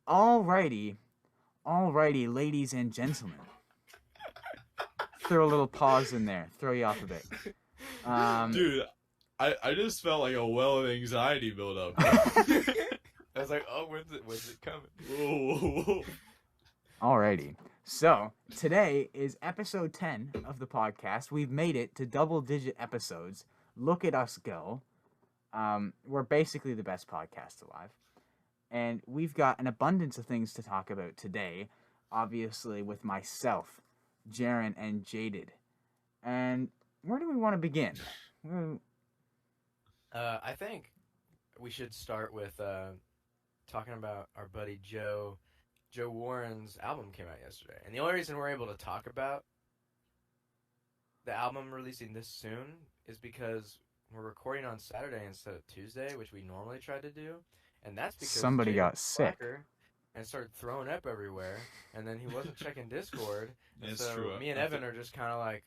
Alrighty, alrighty, ladies and gentlemen. Throw a little pause in there. Throw you off a bit. Dude, I just felt like a well of anxiety build up, bro. I was like, oh, when's it coming? Whoa, whoa, whoa. Alrighty. So, today is episode 10 of the podcast. We've made it to double-digit episodes. Look at us go. We're basically the best podcast alive. And we've got an abundance of things to talk about today. Obviously, with myself, Jaron, and Jayded. And where do we want to begin? I think we should start with talking about our buddy Joe. Joe Warren's album came out yesterday, and the only reason we're able to talk about the album releasing this soon is because we're recording on Saturday instead of Tuesday, which we normally try to do, and that's because Somebody Jay got was sick. slacker and started throwing up everywhere, and then he wasn't checking Discord, and It's so true. me and Evan are just kind of like,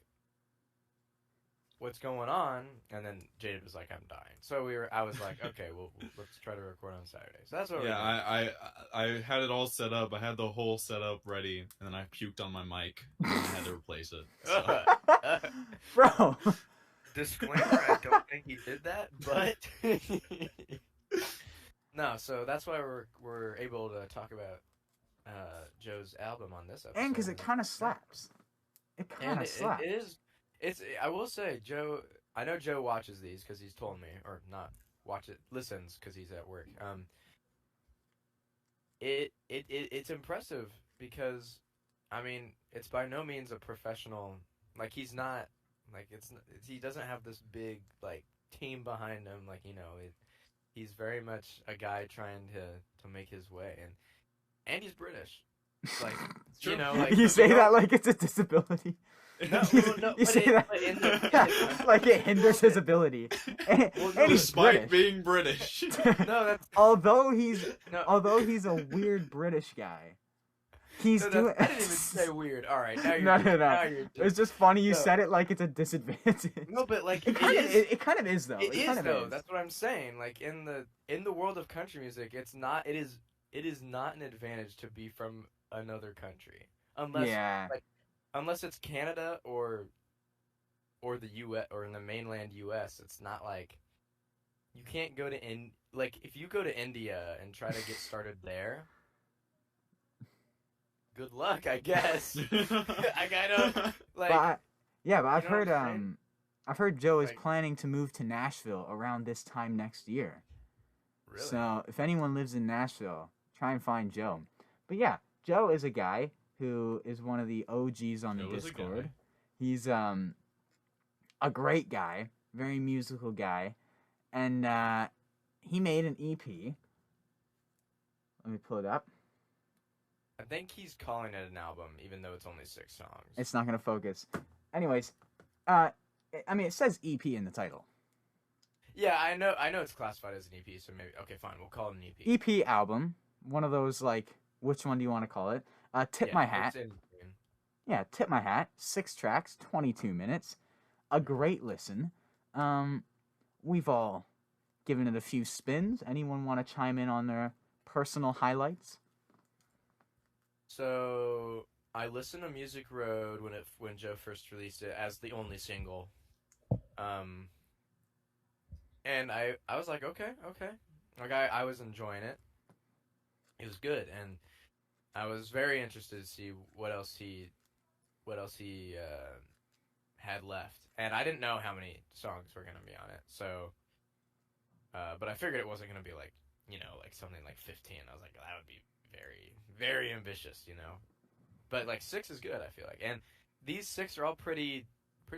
what's going on? And then Jayded was like, I'm dying. So I was like, okay, well, let's try to record on Saturday. So that's what we're doing. I had it all set up. I had the whole setup ready, and then I puked on my mic, and I had to replace it. So. Bro! Disclaimer, I don't think he did that, but no. So that's why we're able to talk about Joe's album on this episode. And because it kind of slaps. It kind of slaps. It is. I will say, Joe. I know Joe watches these because he's told me, or not watch it, listens because he's at work. It's impressive because, I mean, it's by no means a professional. Like he's not. Like he doesn't have this big like team behind him. Like he's very much a guy trying to make his way, and he's British. Like like you say that like it's a disability. No, you say that like it hinders his ability. And he's Despite British. being British. No, that's although he's a weird British guy. He's doing. I didn't even say weird. All right, now you're no. Now you're It's just funny you said it like it's a disadvantage. No, but like it kind of is though. It is kind of though. is. That's what I'm saying. Like in the world of country music, it's not. It is not an advantage to be from another country unless it's Canada or the U.S. or in the mainland U.S. It's not like you can't go to like if you go to India and try to get started there. Good luck, I guess. I gotta like. But I've heard I've heard Joe is Like- planning to move to Nashville around this time next year. Really? So if anyone lives in Nashville, try and find Joe. But yeah, Joe is a guy who is one of the OGs on the Joe is a Discord. guy. He's a great guy, very musical guy, and he made an EP. Let me pull it up. I think he's calling it an album, even though it's only 6 songs. It's not gonna focus. Anyways, I mean it says EP in the title. Yeah, I know it's classified as an EP, so maybe okay, fine, we'll call it an EP. EP album, one of those like, which one do you want to call it? Tip My Hat. Yeah, Tip My Hat. 6 tracks, 22 minutes. A great listen. We've all given it a few spins. Anyone want to chime in on their personal highlights? So I listened to Music Road when Joe first released it as the only single, and I was like okay, like I was enjoying it. It was good, and I was very interested to see what else he had left, and I didn't know how many songs were gonna be on it. So, but I figured it wasn't gonna be like like something like 15. I was like that would be very, very ambitious, But like 6 is good, I feel like, and these 6 are all pretty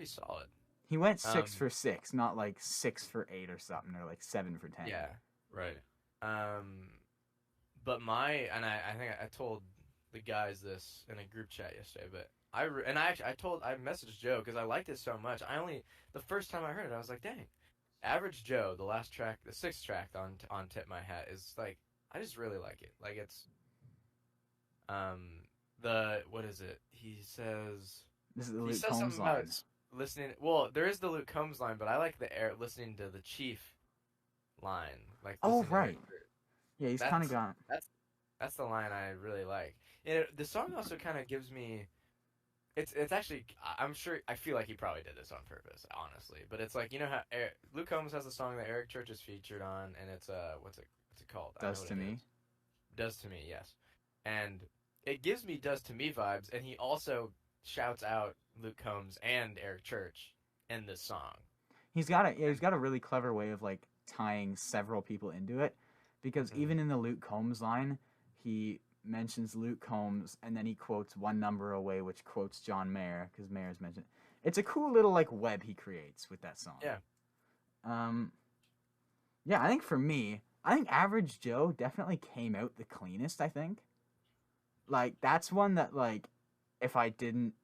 solid. He went 6 for 6, not like 6 for 8 or something, or like 7 for 10. Yeah, right. But I think I told the guys this in a group chat yesterday, but I messaged Joe because I liked it so much. The first time I heard it, I was like, dang, Average Joe, the last track, the 6th track on Tip My Hat is like, I just really like it. Like it's, what is it? He says, This is the Luke Combs line. Listening. Well, there is the Luke Combs line, but I like listening to the Chief line. Like. Oh right. Yeah, he's kind of gone. That's the line I really like. And the song also kind of gives me. It's actually I feel like he probably did this on purpose, honestly. But it's like, you know how Luke Combs has a song that Eric Church is featured on, and it's what's it called? Does to Me. Does to Me, yes. And it gives me Does to Me vibes, and he also shouts out Luke Combs and Eric Church in this song. He's got a really clever way of like tying several people into it, because even in the Luke Combs line, he mentions Luke Combs and then he quotes One Number Away, which quotes John Mayer because Mayer's mentioned. It's a cool little like web he creates with that song. Yeah. Yeah, I think for me, Average Joe definitely came out the cleanest, I think. Like, that's one that, like, if I didn't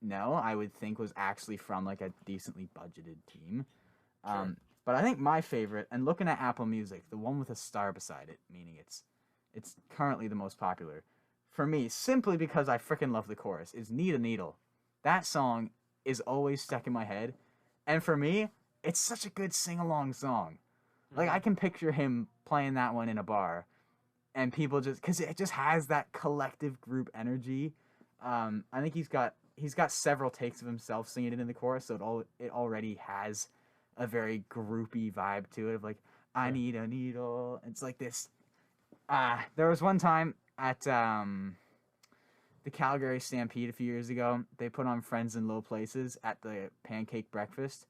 know, I would think was actually from, like, a decently budgeted team. Sure. But I think my favorite, and looking at Apple Music, the one with a star beside it, meaning it's currently the most popular, for me, simply because I freaking love the chorus, is Need a Needle. That song is always stuck in my head. And for me, it's such a good sing-along song. Like, I can picture him playing that one in a bar, and people just, because it just has that collective group energy. I think he's got several takes of himself singing it in the chorus, so it already has a very groupy vibe to it of like, I need a needle. It's like this. There was one time at the Calgary Stampede a few years ago, they put on Friends in Low Places at the pancake breakfast.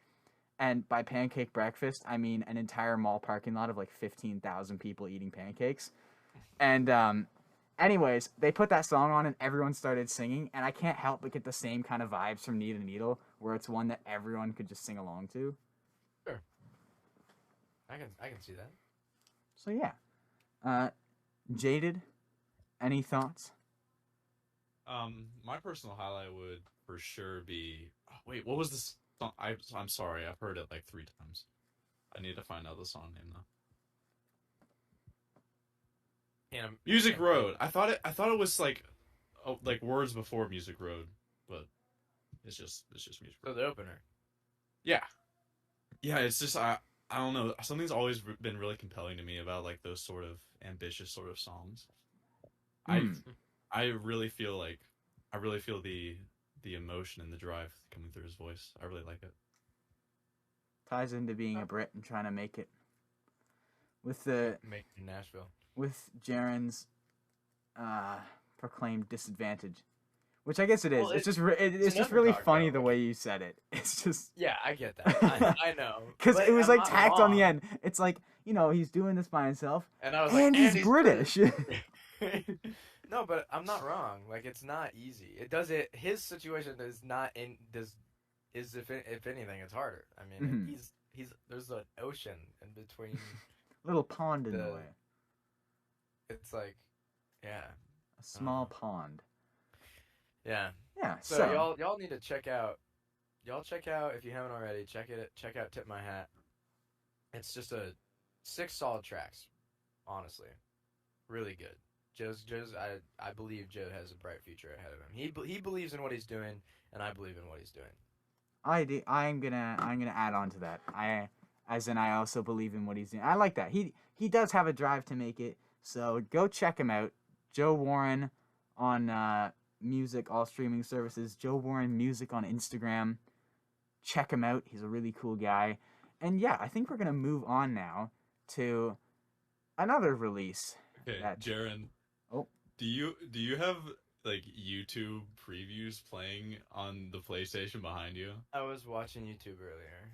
And by pancake breakfast, I mean an entire mall parking lot of like 15,000 people eating pancakes. And anyways, they put that song on and everyone started singing. And I can't help but get the same kind of vibes from Need a Needle, where it's one that everyone could just sing along to. Sure. I can see that. So yeah. Jayded, any thoughts? My personal highlight would for sure be... Oh, wait, what was this song? I'm sorry, I've heard it like 3 times. I need to find out the song name though. Music Road. I thought it was like words before Music Road, but it's just Music Road. So the opener. Yeah. It's just I don't know. Something's always been really compelling to me about like those sort of ambitious sort of songs. I really feel the emotion and the drive coming through his voice. I really like it. Ties into being a Brit and trying to make it with make it in Nashville. With Jaron's proclaimed disadvantage, which I guess it is. Well, it's just really funny the way you said it. It's just I get that. I know because it was like tacked on the end. It's like, you know, he's doing this by himself, and I was and he's British. No, but I'm not wrong. Like, it's not easy. His situation is not in this. Is if anything, it's harder. I mean, he's there's an ocean in between. Little pond in the way. It's like, yeah, a small pond. Yeah. Yeah. So y'all need to check out. Y'all check out if you haven't already. Check out Tip My Hat. It's just 6 solid tracks. Honestly, really good. Joe's I believe Joe has a bright future ahead of him. He believes in what he's doing, and I believe in what he's doing. I do. I'm gonna add on to that. I also believe in what he's doing. I like that. He does have a drive to make it. So go check him out. Joe Warren on music, all streaming services. Joe Warren Music on Instagram. Check him out. He's a really cool guy. And yeah, I think we're gonna move on now to another release. Okay, Jaron. Oh. Do you have like YouTube previews playing on the PlayStation behind you? I was watching YouTube earlier.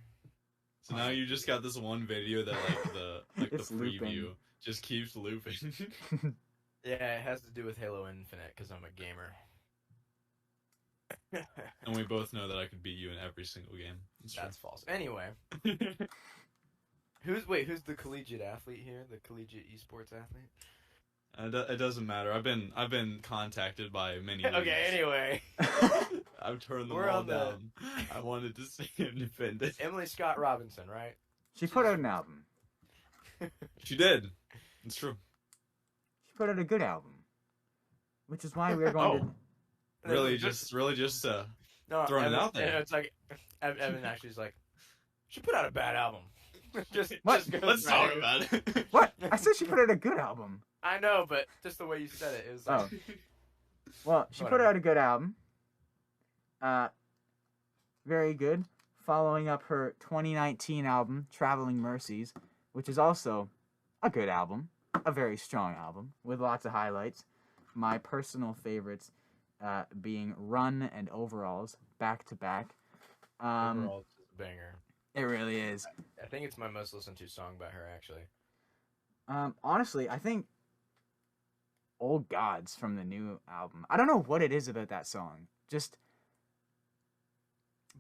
So now you just got this one video that the preview looping. Just keeps looping. Yeah, it has to do with Halo Infinite because I'm a gamer. And we both know that I could beat you in every single game. That's false. Anyway, who's the collegiate athlete here? The collegiate esports athlete? It doesn't matter. I've been contacted by many. Okay. Anyway, I've turned them all down. I wanted to stay independent. Emily Scott Robinson, right? She put out an album. She did. It's true. She put out a good album, which is why we're going to. Really, just throwing it out there. It's like Evan actually is like, she put out a bad album. Let's talk about it. What? I said she put out a good album. I know, but just the way you said it, it was like... Well, she put out a good album. Very good. Following up her 2019 album, Traveling Mercies, which is also a good album. A very strong album with lots of highlights. My personal favorites being Run and Overalls, back to back. Overalls is a banger. It really is. I think it's my most listened to song by her, actually. Honestly, I think Old Gods from the new album. I don't know what it is about that song. Just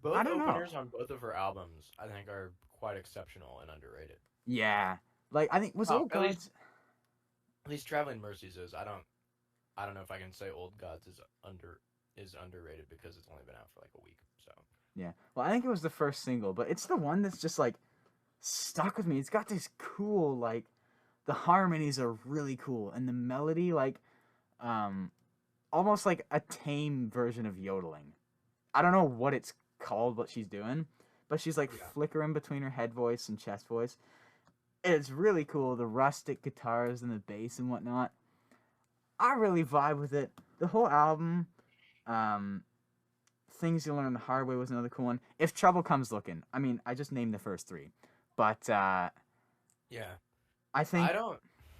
both openers on both of her albums, I think, are quite exceptional and underrated. Yeah, like I think Old Gods. At least Traveling Mercies is. I don't know if I can say Old Gods is underrated because it's only been out for like a week. So yeah, well, I think it was the first single, but it's the one that's just like stuck with me. It's got this cool like. The harmonies are really cool, and the melody, like, almost like a tame version of yodeling. I don't know what it's called, what she's doing, but she's like flickering between her head voice and chest voice. It's really cool. The rustic guitars and the bass and whatnot. I really vibe with it. The whole album, Things You Learn the Hard Way was another cool one. If Trouble Comes Looking. I mean, I just named the first three, but yeah. I think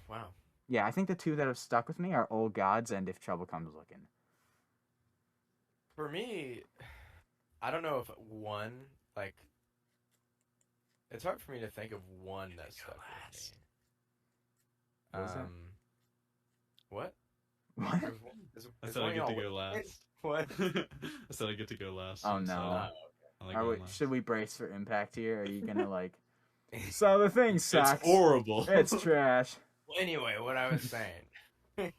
Wow. Yeah, I think the two that have stuck with me are Old Gods and If Trouble Comes Looking. For me, I don't know if one, like, it's hard for me to think of one that stuck with me. What? What? I said I get to go last. What? I said I get to go last. Oh no. Last. Should we brace for impact here? Are you gonna like? So the thing sucks. It's horrible. It's trash. Well, anyway, what I was saying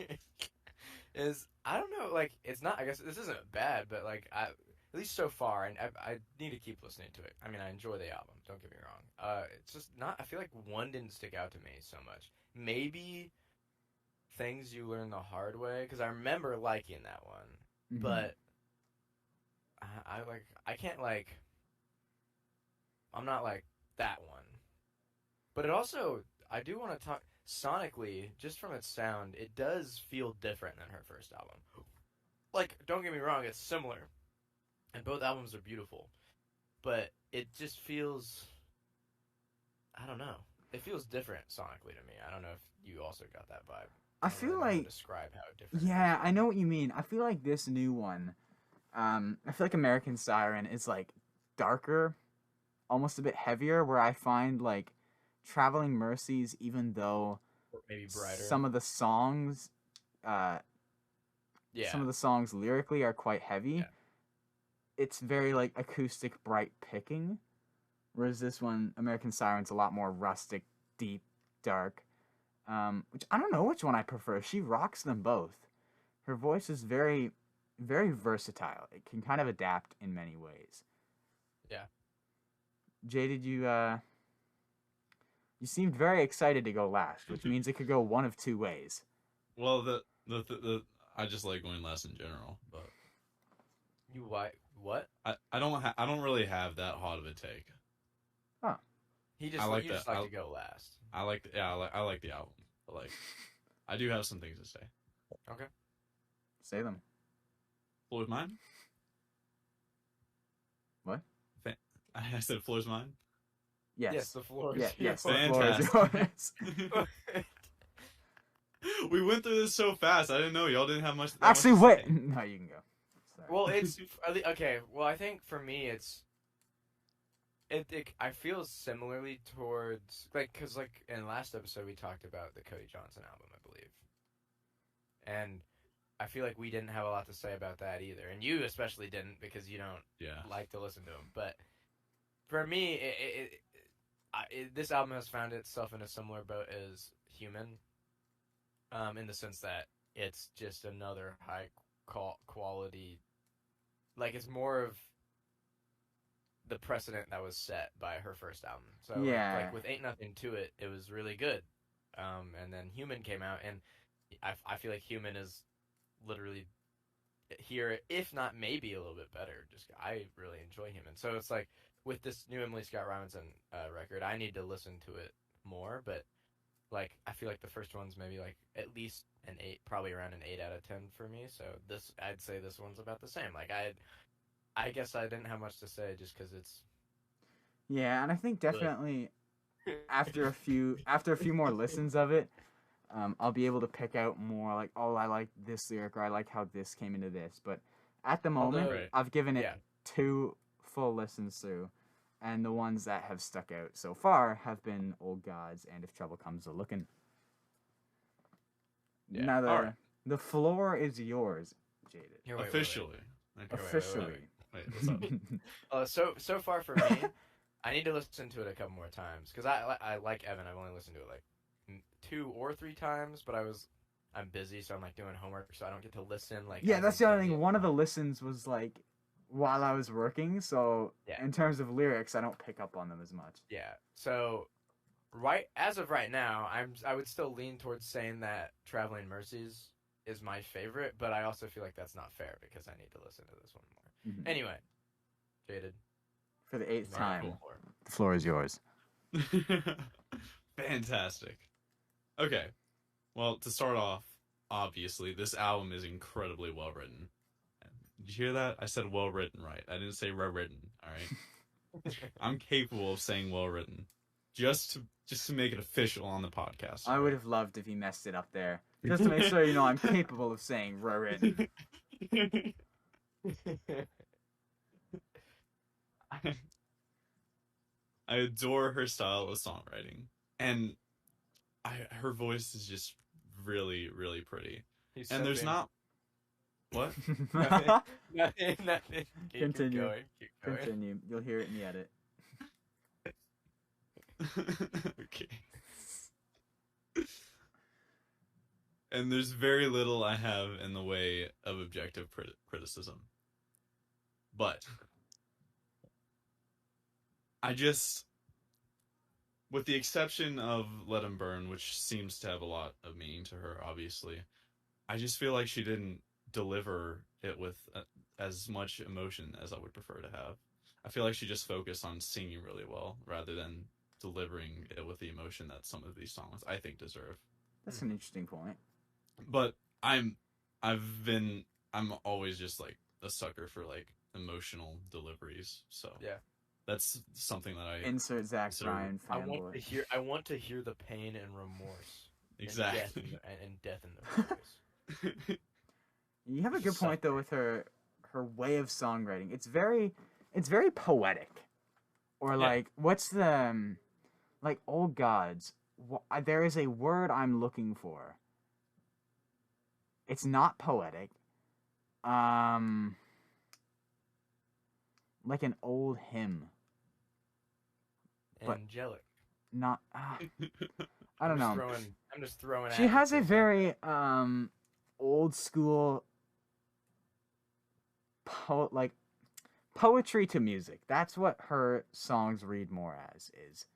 is I don't know. Like, it's not. I guess this isn't bad, but like, at least so far, and I need to keep listening to it. I mean, I enjoy the album. Don't get me wrong. It's just not. I feel like one didn't stick out to me so much. Maybe Things You Learn the Hard Way, because I remember liking that one, but I can't like. I'm not like that one. But it also, I do want to talk, sonically, just from its sound, it does feel different than her first album. Like, don't get me wrong, it's similar. And both albums are beautiful. But it just feels, I don't know. It feels different sonically to me. I don't know if you also got that vibe. I feel like, describe how different. Yeah, I know what you mean. I feel like this new one, I feel like American Siren is like darker, almost a bit heavier, where I find like Traveling Mercies, even though maybe brighter, some of the songs lyrically are quite heavy, it's very like acoustic, bright picking, whereas this one, American Siren's, a lot more rustic, deep, dark, which I don't know which one I prefer. She rocks them both. Her voice is very, very versatile. It can kind of adapt in many ways. Yeah. Jayded, you seemed very excited to go last, which means it could go one of two ways. Well, I just like going last in general, but you what? I don't really have that hot of a take. Huh? You just like to go last. I like the album, but like I do have some things to say. Okay. Say them. Floor's mine. What? I said floor's mine. Yes, the floor. Yes, fantastic. The floor is yours. We went through this so fast. I didn't know y'all didn't have much. Actually, wait. No, you can go. Sorry. Well, it's okay. Well, I think for me, I feel similarly towards because in last episode we talked about the Cody Johnson album, I believe, and I feel like we didn't have a lot to say about that either, and you especially didn't because you don't like to listen to him. But for me, this album has found itself in a similar boat as Human, in the sense that it's just another high quality, like it's more of the precedent that was set by her first album. So like with Ain't Nothing to It, it was really good, and then Human came out, and I feel like Human is literally here, if not maybe a little bit better. Just I really enjoy Human, so it's like with this new Emily Scott Robinson record, I need to listen to it more, but like I feel like the first one's maybe like at least an 8, probably around an 8 out of 10 for me. So I'd say this one's about the same. Like I guess I didn't have much to say just because it's. Yeah, and I think definitely after a few more listens of it, I'll be able to pick out more like, oh, I like this lyric, or I like how this came into this. But at the moment, I've given it 2 full listens through, and the ones that have stuck out so far have been Old Gods and If Trouble Comes a Lookin'. Yeah. Now the floor is yours, Jayded. Officially. Okay. Officially. Wait, what's up? So far for me, I need to listen to it a couple more times because I like Evan. I've only listened to it like 2 or 3 times, but I'm busy, so I'm like doing homework, so I don't get to listen. Like that's the other thing. One of the listens was like while I was working, so in terms of lyrics, I don't pick up on them as much. Yeah. So as of right now, I would still lean towards saying that Traveling Mercies is my favorite, but I also feel like that's not fair because I need to listen to this one more. Mm-hmm. Anyway, Jayded. For the 8th time, the floor is yours. Fantastic. Okay. Well, to start off, obviously, this album is incredibly well written. Did you hear that? I said well written, right? I didn't say written. All right. I'm capable of saying well written, just to make it official on the podcast. I would have loved if he messed it up there, just to make sure you know I'm capable of saying well written. I adore her style of songwriting, and her voice is just really, really pretty. And there's not what? Nothing. Continue. Continue. You'll hear it in the edit. Okay. And there's very little I have in the way of objective criticism. But I just, with the exception of Let 'Em Burn, which seems to have a lot of meaning to her, obviously, I just feel like she didn't deliver it with as much emotion as I would prefer to have. I feel like she just focused on singing really well rather than delivering it with the emotion that some of these songs I think deserve. That's an interesting point. But I'm always just like a sucker for like emotional deliveries. So yeah, that's something that I insert Zach Bryan fanboy. I want to hear the pain and remorse. Exactly. And death in the voice. You have a good point though with her way of songwriting. It's very poetic. Or like what's the like Old Gods? There is a word I'm looking for. It's not poetic. Like an old hymn. Angelic. Not. I don't know. I'm just throwing. She has a very old school poetry to music. That's what her songs read more as, is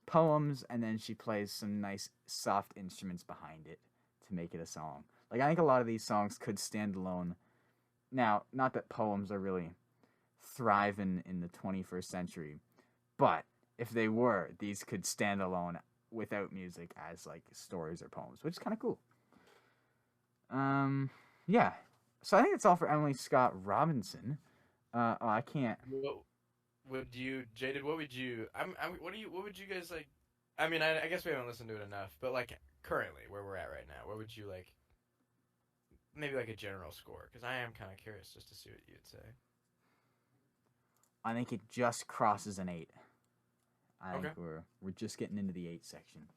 poems, and then she plays some nice soft instruments behind it to make it a song. Like, I think a lot of these songs could stand alone. Now, not that poems are really thriving in the 21st century, but if they were, these could stand alone without music as, like, stories or poems, which is kind of cool. Yeah. So I think that's all for Emily Scott Robinson. I can't. Jayded? What would you? What would you guys like? I mean, I guess we haven't listened to it enough, but like currently, where we're at right now, what would you like? Maybe like a general score, because I am kind of curious just to see what you'd say. I think it just crosses an 8. I think we're just getting into the 8 section.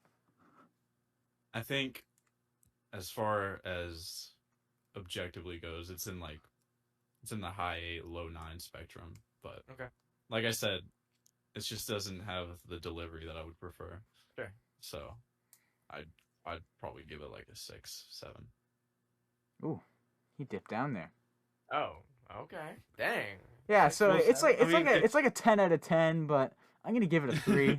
I think, as far as objectively goes, it's in the high 8, low 9 spectrum. But like I said, it just doesn't have the delivery that I would prefer. Sure. So, I'd probably give it like a 6, 7. Ooh, he dipped down there. Oh, okay. Dang. Yeah, so it's like a 10 out of 10, but I'm gonna give it a 3.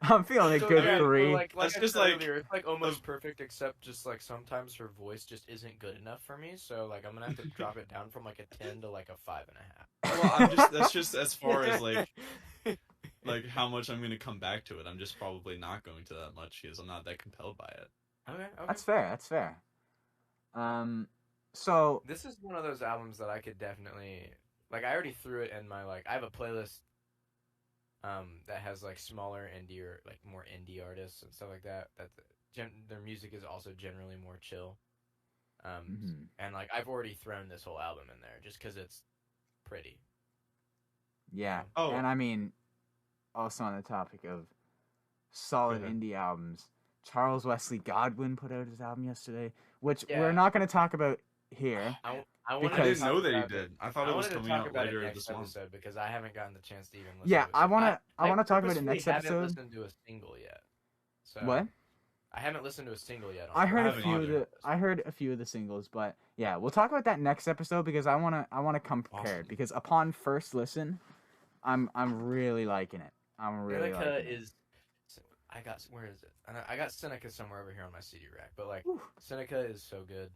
I'm feeling a good 3. Like that's just earlier, it's like almost perfect, except just like sometimes her voice just isn't good enough for me. So like I'm gonna have to drop it down from like a 10 to like a 5.5. Well, that's just as far as like like how much I'm gonna come back to it. I'm just probably not going to that much because I'm not that compelled by it. Okay. That's fair. That's fair. So this is one of those albums that I could definitely like. I already threw it in my I have a playlist that has like smaller indie or like more indie artists and stuff like that. Their music is also generally more chill. And like I've already thrown this whole album in there just because it's pretty. Yeah. Oh. And I mean, also on the topic of solid indie albums, Charles Wesley Godwin put out his album yesterday, which we're not going to talk about here. I didn't know that he did. I thought it was coming out later this month. Because I haven't gotten the chance to even listen. Yeah, to it. I want to talk about it next episode. I haven't listened to a single yet. So what? I haven't listened to a single yet. I heard a few of the singles, but yeah, we'll talk about that next episode because I wanna come prepared. Awesome. Because upon first listen, I'm really liking it. I'm really liking it. Where is it? I got Seneca somewhere over here on my CD rack, but like Seneca is so good.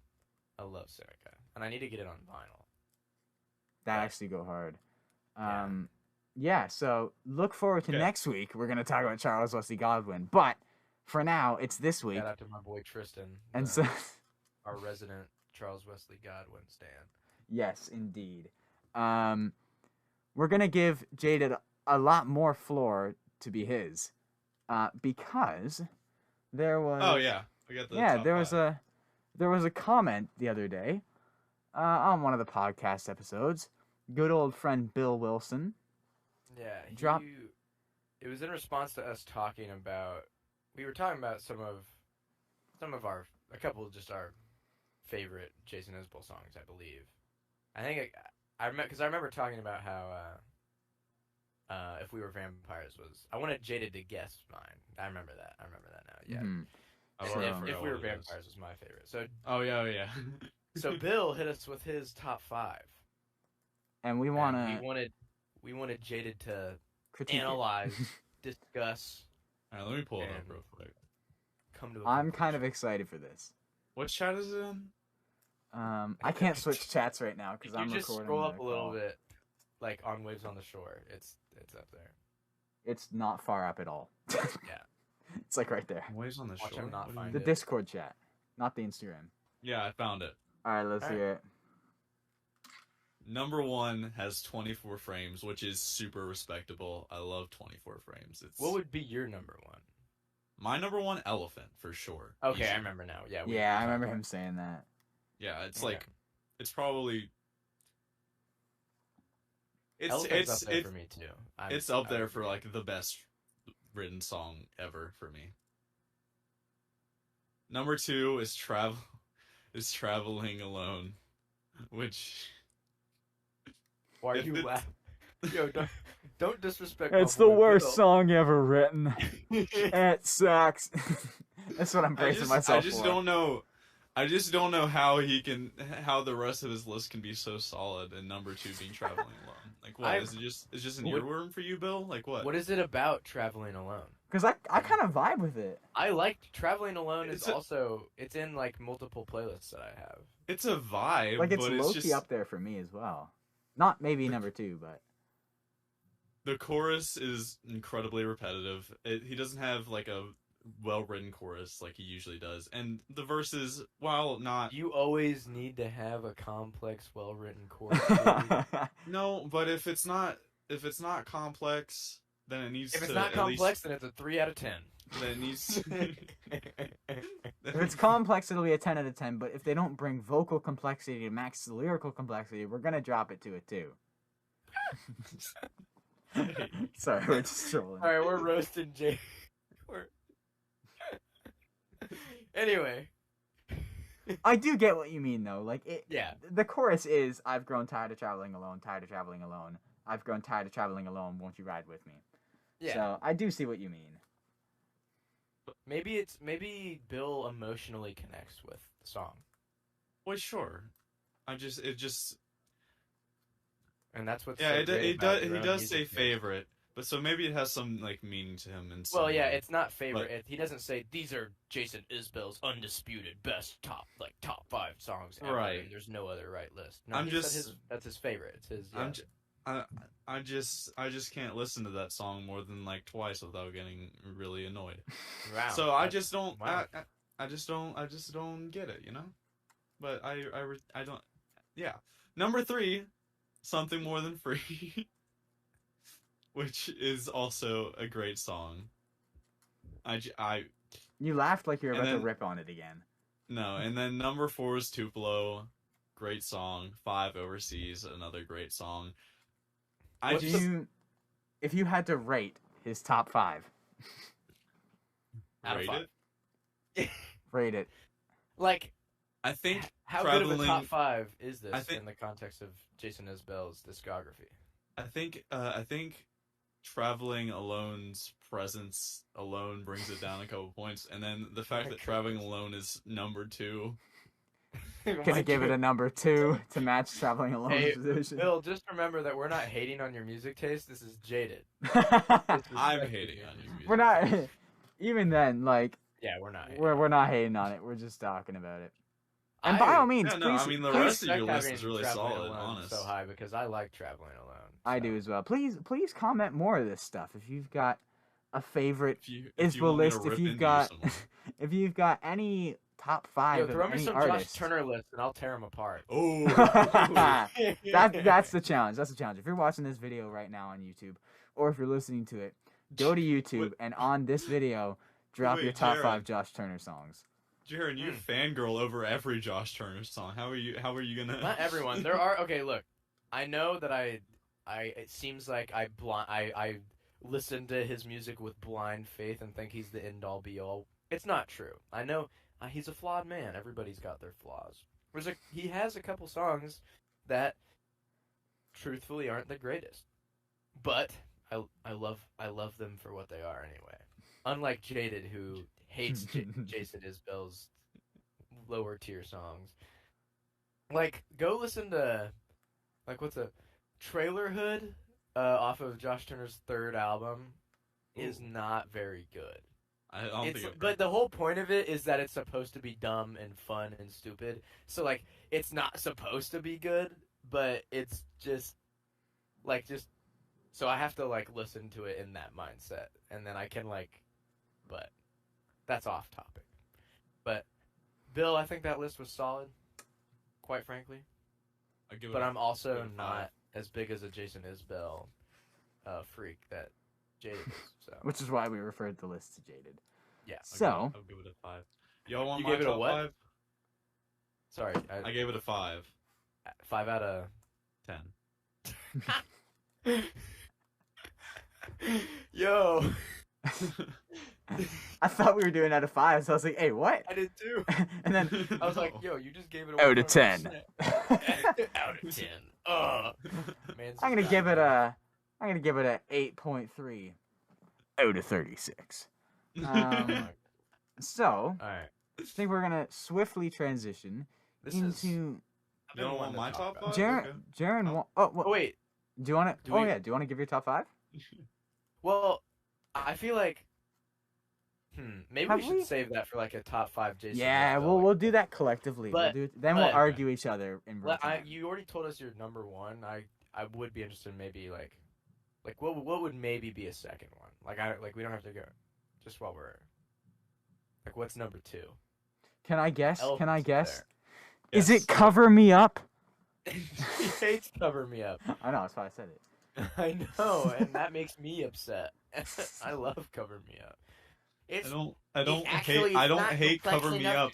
I love Seneca, and I need to get it on vinyl. That actually go hard. Yeah. So look forward to next week. We're gonna talk about Charles Wesley Godwin, but for now, it's this week. Shout out to my boy Tristan, and so our resident Charles Wesley Godwin stan. Yes, indeed. We're gonna give Jayded a lot more floor to be his, because there was. Oh yeah, we got the there was a comment the other day, on one of the podcast episodes. Good old friend Bill Wilson. Yeah, it was in response to us talking about. We were talking about a couple of just our favorite Jason Isbell songs, I believe. I think I remember talking about how If We Were Vampires was. I wanted Jayded to guess mine. I remember that now. Yeah. Mm-hmm. If We Were Vampires was my favorite. So. Oh yeah. So Bill hit us with his top 5. And we wanted Jayded to critique analyze, discuss. All right, let me pull it up real quick. I'm kind of excited for this. What chat is it in? I can't switch chats right now because I'm recording. Just scroll up a little bit, like on Waves on the Shore. It's up there. It's not far up at all. Yeah, it's like right there. Waves on the Shore. Him not find the Discord chat, not the Instagram. Yeah, I found it. All right, let's hear it. Number 1 has 24 frames, which is super respectable. I love 24 frames. What would be your number 1? My number 1, Elephant, for sure. Okay, I remember now. Yeah, I remember him saying that. Yeah, it's like, it's probably... It's up there for me, too. It's up there for, like, the best written song ever for me. Number 2 is Traveling Alone, which... Why are you laughing? Yo, don't disrespect. It's the worst song ever written. It sucks. That's what I'm bracing myself for. I just don't know how the rest of his list can be so solid, and number 2 being Traveling Alone. Like, what is it? It's just an earworm for you, Bill? Like what? What is it about Traveling Alone? Because I kind of vibe with it. I liked Traveling Alone. It's in like multiple playlists that I have. It's a vibe. Like it's low-key up there for me as well. Not maybe number 2, but the chorus is incredibly repetitive. He doesn't have like a well-written chorus like he usually does, and the verses, while not, you always need to have a complex, well-written chorus. No, but if it's not complex, then it needs. If it's not complex, then it's a 3 out of 10. Then it needs. If it's complex, it'll be a 10 out of 10. But if they don't bring vocal complexity to max the lyrical complexity, we're gonna drop it to a 2. Sorry, we're just trolling. All right, we're roasting Jay. Anyway, I do get what you mean, though. Like it. Yeah. The chorus is, "I've grown tired of traveling alone. Tired of traveling alone. I've grown tired of traveling alone. Won't you ride with me?" Yeah. So I do see what you mean. Maybe Bill emotionally connects with the song. Well, sure. And that's what. Yeah, he does say favorite, but so maybe it has some like meaning to him. And well, yeah, it's not favorite. He doesn't say these are Jason Isbell's undisputed best top 5 songs ever. Right. There's no other right list. No, that's his favorite. It's his. Yeah. I just can't listen to that song more than like twice without getting really annoyed. Wow. So I just don't. Wow. I just don't get it, you know. But I don't. Yeah. Number 3, Something More Than Free, which is also a great song. You laughed like you were about to rip on it again. No, and then number 4 is Tupelo, great song. 5, Overseas, another great song. If you had to rate his top 5, out of 5, rate it. Like, I think how good of a top 5 is this in the context of Jason Isbell's discography? I think Traveling Alone's presence alone brings it down a couple points, and then the fact that Traveling Alone is number 2. Gonna give it a number 2 to match Traveling Alone's position. Bill, just remember that we're not hating on your music taste. This is Jayded. I'm hating on your music. We're not. Even then, like. Yeah, we're not. We're not hating on it. We're just talking about it. And by all means, please. I mean, the rest of your list is really solid, honest. So high because I like Traveling Alone. So. I do as well. Please comment more of this stuff. If you've got a favorite Isbell list, if you've got any top 5 throw of me any some artist. Josh Turner list and I'll tear them apart. Oh, that's the challenge. That's the challenge. If you're watching this video right now on YouTube, or if you're listening to it, go to YouTube and on this video, drop your top 5 Josh Turner songs. Jaron, you fangirl over every Josh Turner song. How are you gonna? Not everyone. There are. Okay, look. I know that it seems like I listen to his music with blind faith and think he's the end all be all. It's not true. I know he's a flawed man. Everybody's got their flaws. He has a couple songs that, truthfully, aren't the greatest, but I love them for what they are anyway. Unlike Jayded, who hates Jason Isbell's lower tier songs. Like, go listen to, like, what's a Trailerhood off of Josh Turner's 3rd album is not very good. I don't think but the whole point of it is that it's supposed to be dumb and fun and stupid. So, like, it's not supposed to be good, but it's just so I have to, like, listen to it in that mindset, and then I can, like, but that's off topic. But Bill, I think that list was solid, quite frankly. But I'm also not as big as a Jason Isbell freak that Jayded is. So. Which is why we referred the list to Jayded. Yeah. I'll give it a 5. Y'all want you my gave it top a what? 5? Sorry, I gave it a 5. 5 out of 10. Yo. I thought we were doing out of 5, so I was like, "Hey, what?" I did too. And then I was like, "Yo, you just gave it a out of 10." Out of 10. I'm gonna give it a 8.3 out of 36. So, all right. I think we're gonna swiftly transition into. You don't want my top 5? Jaron. Wait. Do you want to? Do you want to give your top 5? Well, I feel like. Maybe we should save that for like a top 5 Jason. Yeah, we'll do that collectively. Then we'll argue each other in real time. You already told us your number 1. I would be interested in maybe like what would maybe be a second one? Like we don't have to go. Just while we're like, what's number 2? Can I guess? Yes. Is it Cover Me Up? He hates Cover Me Up. I know, that's why I said it. I know, and that makes me upset. I love Cover Me Up. I don't hate Cover Me Up.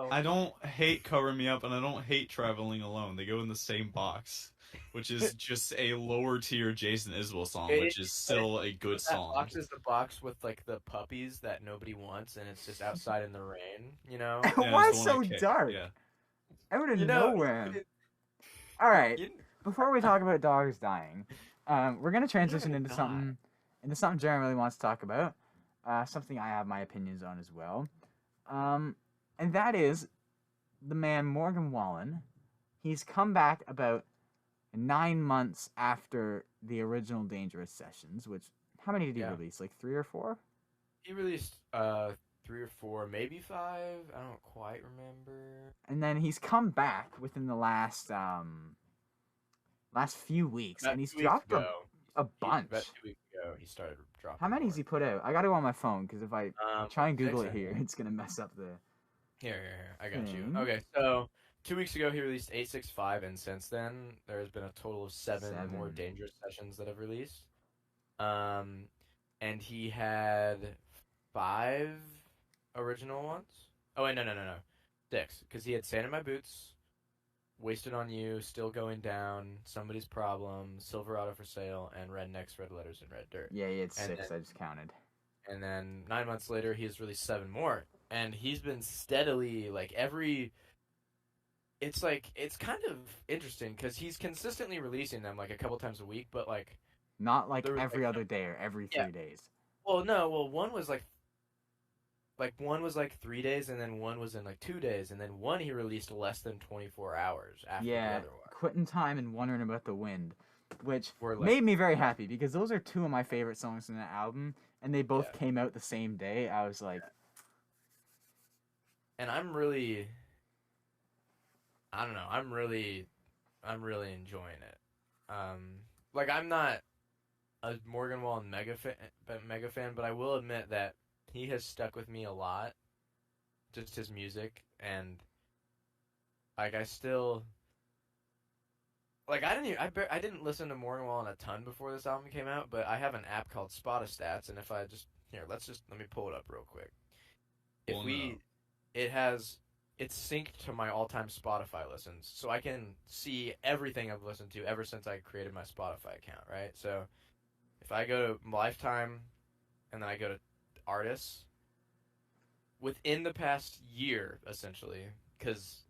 I don't hate Cover Me Up, and I don't hate Traveling Alone. They go in the same box, which is just a lower tier Jason Isbell song, which is still a good song. That box is the box with like the puppies that nobody wants, and it's just outside in the rain. You know? Why so dark? Yeah. Out of nowhere. All right. Before we talk about dogs dying, we're gonna transition into something Jaron really wants to talk about. Something I have my opinions on as well. And that is the man Morgan Wallen. He's come back about 9 months after the original Dangerous Sessions, which, how many did he release? Like 3 or 4? He released 3 or 4, maybe 5. I don't quite remember. And then he's come back within the last last few weeks, About and he's 2 weeks dropped ago, a bunch. About 2 weeks ago, he started dropping. How many more. has he put out? I gotta go on my phone because if I try and Google it here, it's gonna mess up the. Here. I got you. Okay, so 2 weeks ago he released 865, and since then there's been a total of seven more Dangerous sessions that have released. And he had 5 original ones. Oh wait, no, 6, because he had Sand in My Boots, Wasted on You, Still Going Down, Somebody's Problem, Silverado for Sale, and Rednecks, Red Letters, and Red Dirt. Yeah, he had 6. I just counted. And then 9 months later, he has released 7 more, and he's been steadily It's kind of interesting because he's consistently releasing them like a couple times a week, but like not like every other day or every 3 days. Well, no. Well, one was like 3 days, and then one was in like 2 days, and then one he released less than 24 hours after the other one. Quitting Time and Wondering About the Wind, which made me very happy because those are 2 of my favorite songs in the album, and they both came out the same day. I was like, and I'm really enjoying it. Like I'm not a Morgan Wallen mega fan, but I will admit that he has stuck with me a lot. Just his music, and like I still like I didn't listen to Morgan Wallen a ton before this album came out, but I have an app called Spotistats, and if I just let me pull it up real quick. It's synced to my all-time Spotify listens, so I can see everything I've listened to ever since I created my Spotify account, right? So if I go to Lifetime and then I go to artists, within the past year, essentially, because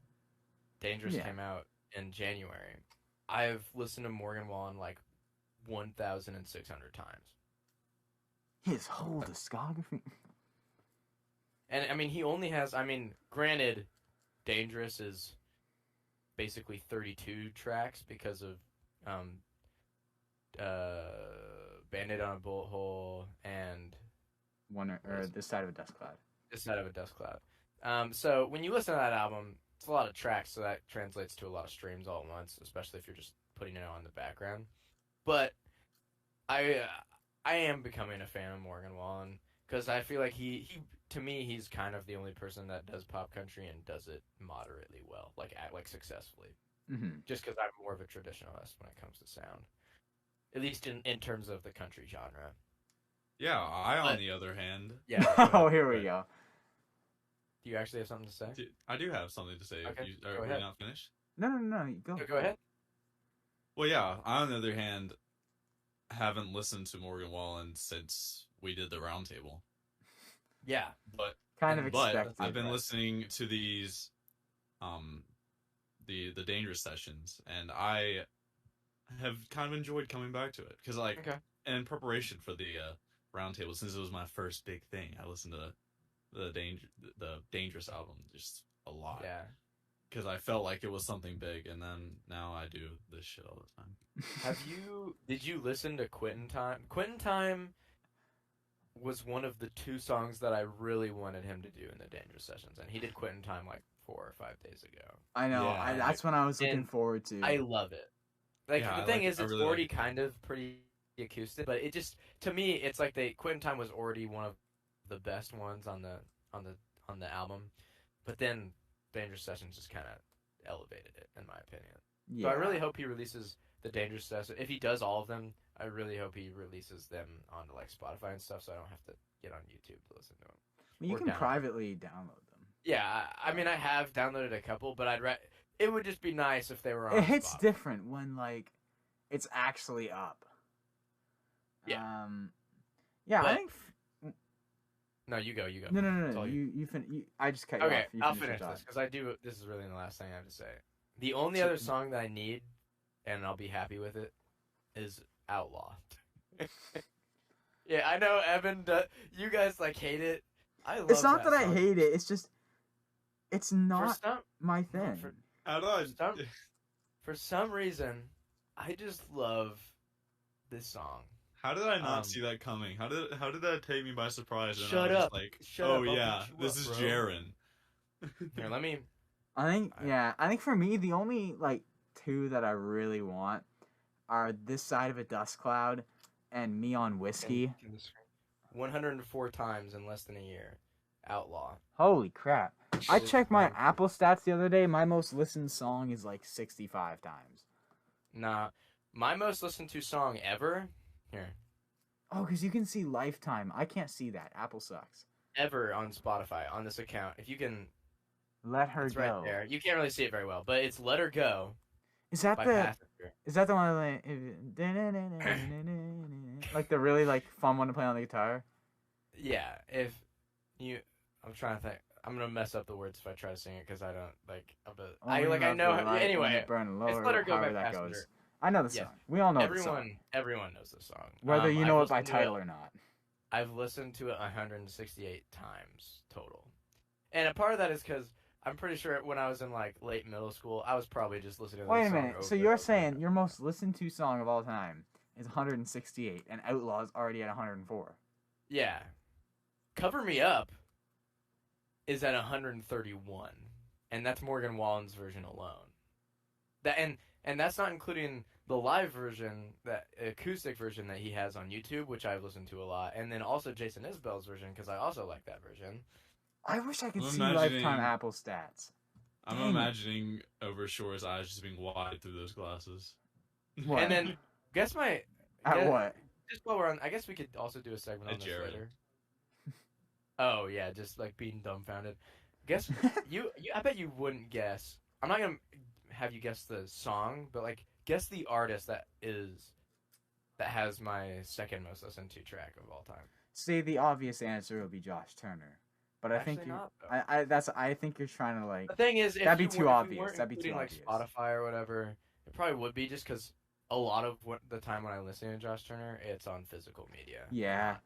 Dangerous came out in January, I've listened to Morgan Wallen like 1,600 times. His whole discography. And I mean, he only has, granted, Dangerous is basically 32 tracks because of Bandit on a Bullet Hole and This Side of a Dust Cloud. This Side of a Dust Cloud. So when you listen to that album, it's a lot of tracks, so that translates to a lot of streams all at once, especially if you're just putting it on the background. But I am becoming a fan of Morgan Wallen because I feel like to me, he's kind of the only person that does pop country and does it moderately well, like successfully. Mm-hmm. Just because I'm more of a traditionalist when it comes to sound, at least in terms of the country genre. Yeah, on the other hand. Yeah. Oh, here we go. Do you actually have something to say? I do have something to say. Okay, Are we not finished? No. Go. Go ahead. Well, yeah. I, on the other hand, haven't listened to Morgan Wallen since we did the roundtable. Yeah, but expected. I've been listening to these, the Dangerous sessions, and I have kind of enjoyed coming back to it because, in preparation for the roundtable, since it was my first big thing, I listened to the Dangerous album just a lot. Yeah, because I felt like it was something big, and then now I do this shit all the time. Did you listen to Quittin' Time? Quittin' Time was one of the 2 songs that I really wanted him to do in the Dangerous sessions, and he did Quittin' Time like 4 or 5 days ago. I know. Yeah, that's when I was looking forward to. I love it. The thing is, it's really already kind of pretty acoustic, but it just, to me, it's like Quittin' Time was already one of the best ones on the album, but then Dangerous Sessions just kind of elevated it, in my opinion. Yeah. So I really hope he releases the Dangerous Sessions. If he does all of them, I really hope he releases them onto like Spotify and stuff, so I don't have to get on YouTube to listen to them. Well, you can privately download them. Yeah, I mean, I have downloaded a couple, but it would just be nice if they were on. It hits Spotify. Different when like it's actually up. Yeah. But, I think. No, you go. No. You I just cut you off. Okay, I'll finish this because this is really the last thing I have to say. The only other song that I need, and I'll be happy with it, is Outlaw. Yeah, I know, Evan. You guys hate it. I love. It's not that song. I hate it. It's just, it's not my thing. For some reason, I just love this song. How did I not see that coming? How did that take me by surprise? And shut I was up! Like, shut up! Yeah, this is Jaron. Here, let me. I think for me the only 2 that I really want, are This Side of a Dust Cloud and Me on Whiskey. 104 times in less than a year. Outlaw. Holy crap. I checked my Apple stats the other day. My most listened song is like 65 times. Nah. My most listened to song ever. Here. Oh, because you can see lifetime. I can't see that. Apple sucks. Ever on Spotify on this account. If you can. Let Her it's Go. Right there. You can't really see it very well, but it's Let Her Go. Is that the one like the really like fun one to play on the guitar? Yeah. If you, I'm trying to think. I'm gonna mess up the words if I try to sing it because I don't like. I know. Anyway, it's Let Her Go by that Passenger. Goes. I know the song. We all know the song. Everyone knows the song. Whether you know it by title or not. I've listened to it 168 times total, and a part of that is because I'm pretty sure when I was in like late middle school, I was probably just listening to. Wait a minute. So you're saying your most listened to song of all time is 168, and Outlaw is already at 104? Yeah. Cover Me Up is at 131, and that's Morgan Wallen's version alone. And that's not including the live version, that acoustic version that he has on YouTube, which I've listened to a lot, and then also Jason Isbell's version because I also like that version. I wish I could see lifetime Apple stats. I'm imagining Overshore's eyes just being wide through those glasses. What? And then guess my what? Just while we're on, I guess we could also do a segment on this Jaron. later. Oh yeah, just like being dumbfounded. Guess you. I bet you wouldn't guess. I'm not gonna have you guess the song, but like guess the artist that has my second most listened to track of all time. See, the obvious answer would be Josh Turner, but I think I think you're trying to like. The thing is, that'd be too obvious. That'd be too obvious. Like Spotify or whatever, it probably would be just because a lot of the time when I listen to Josh Turner, it's on physical media. Yeah.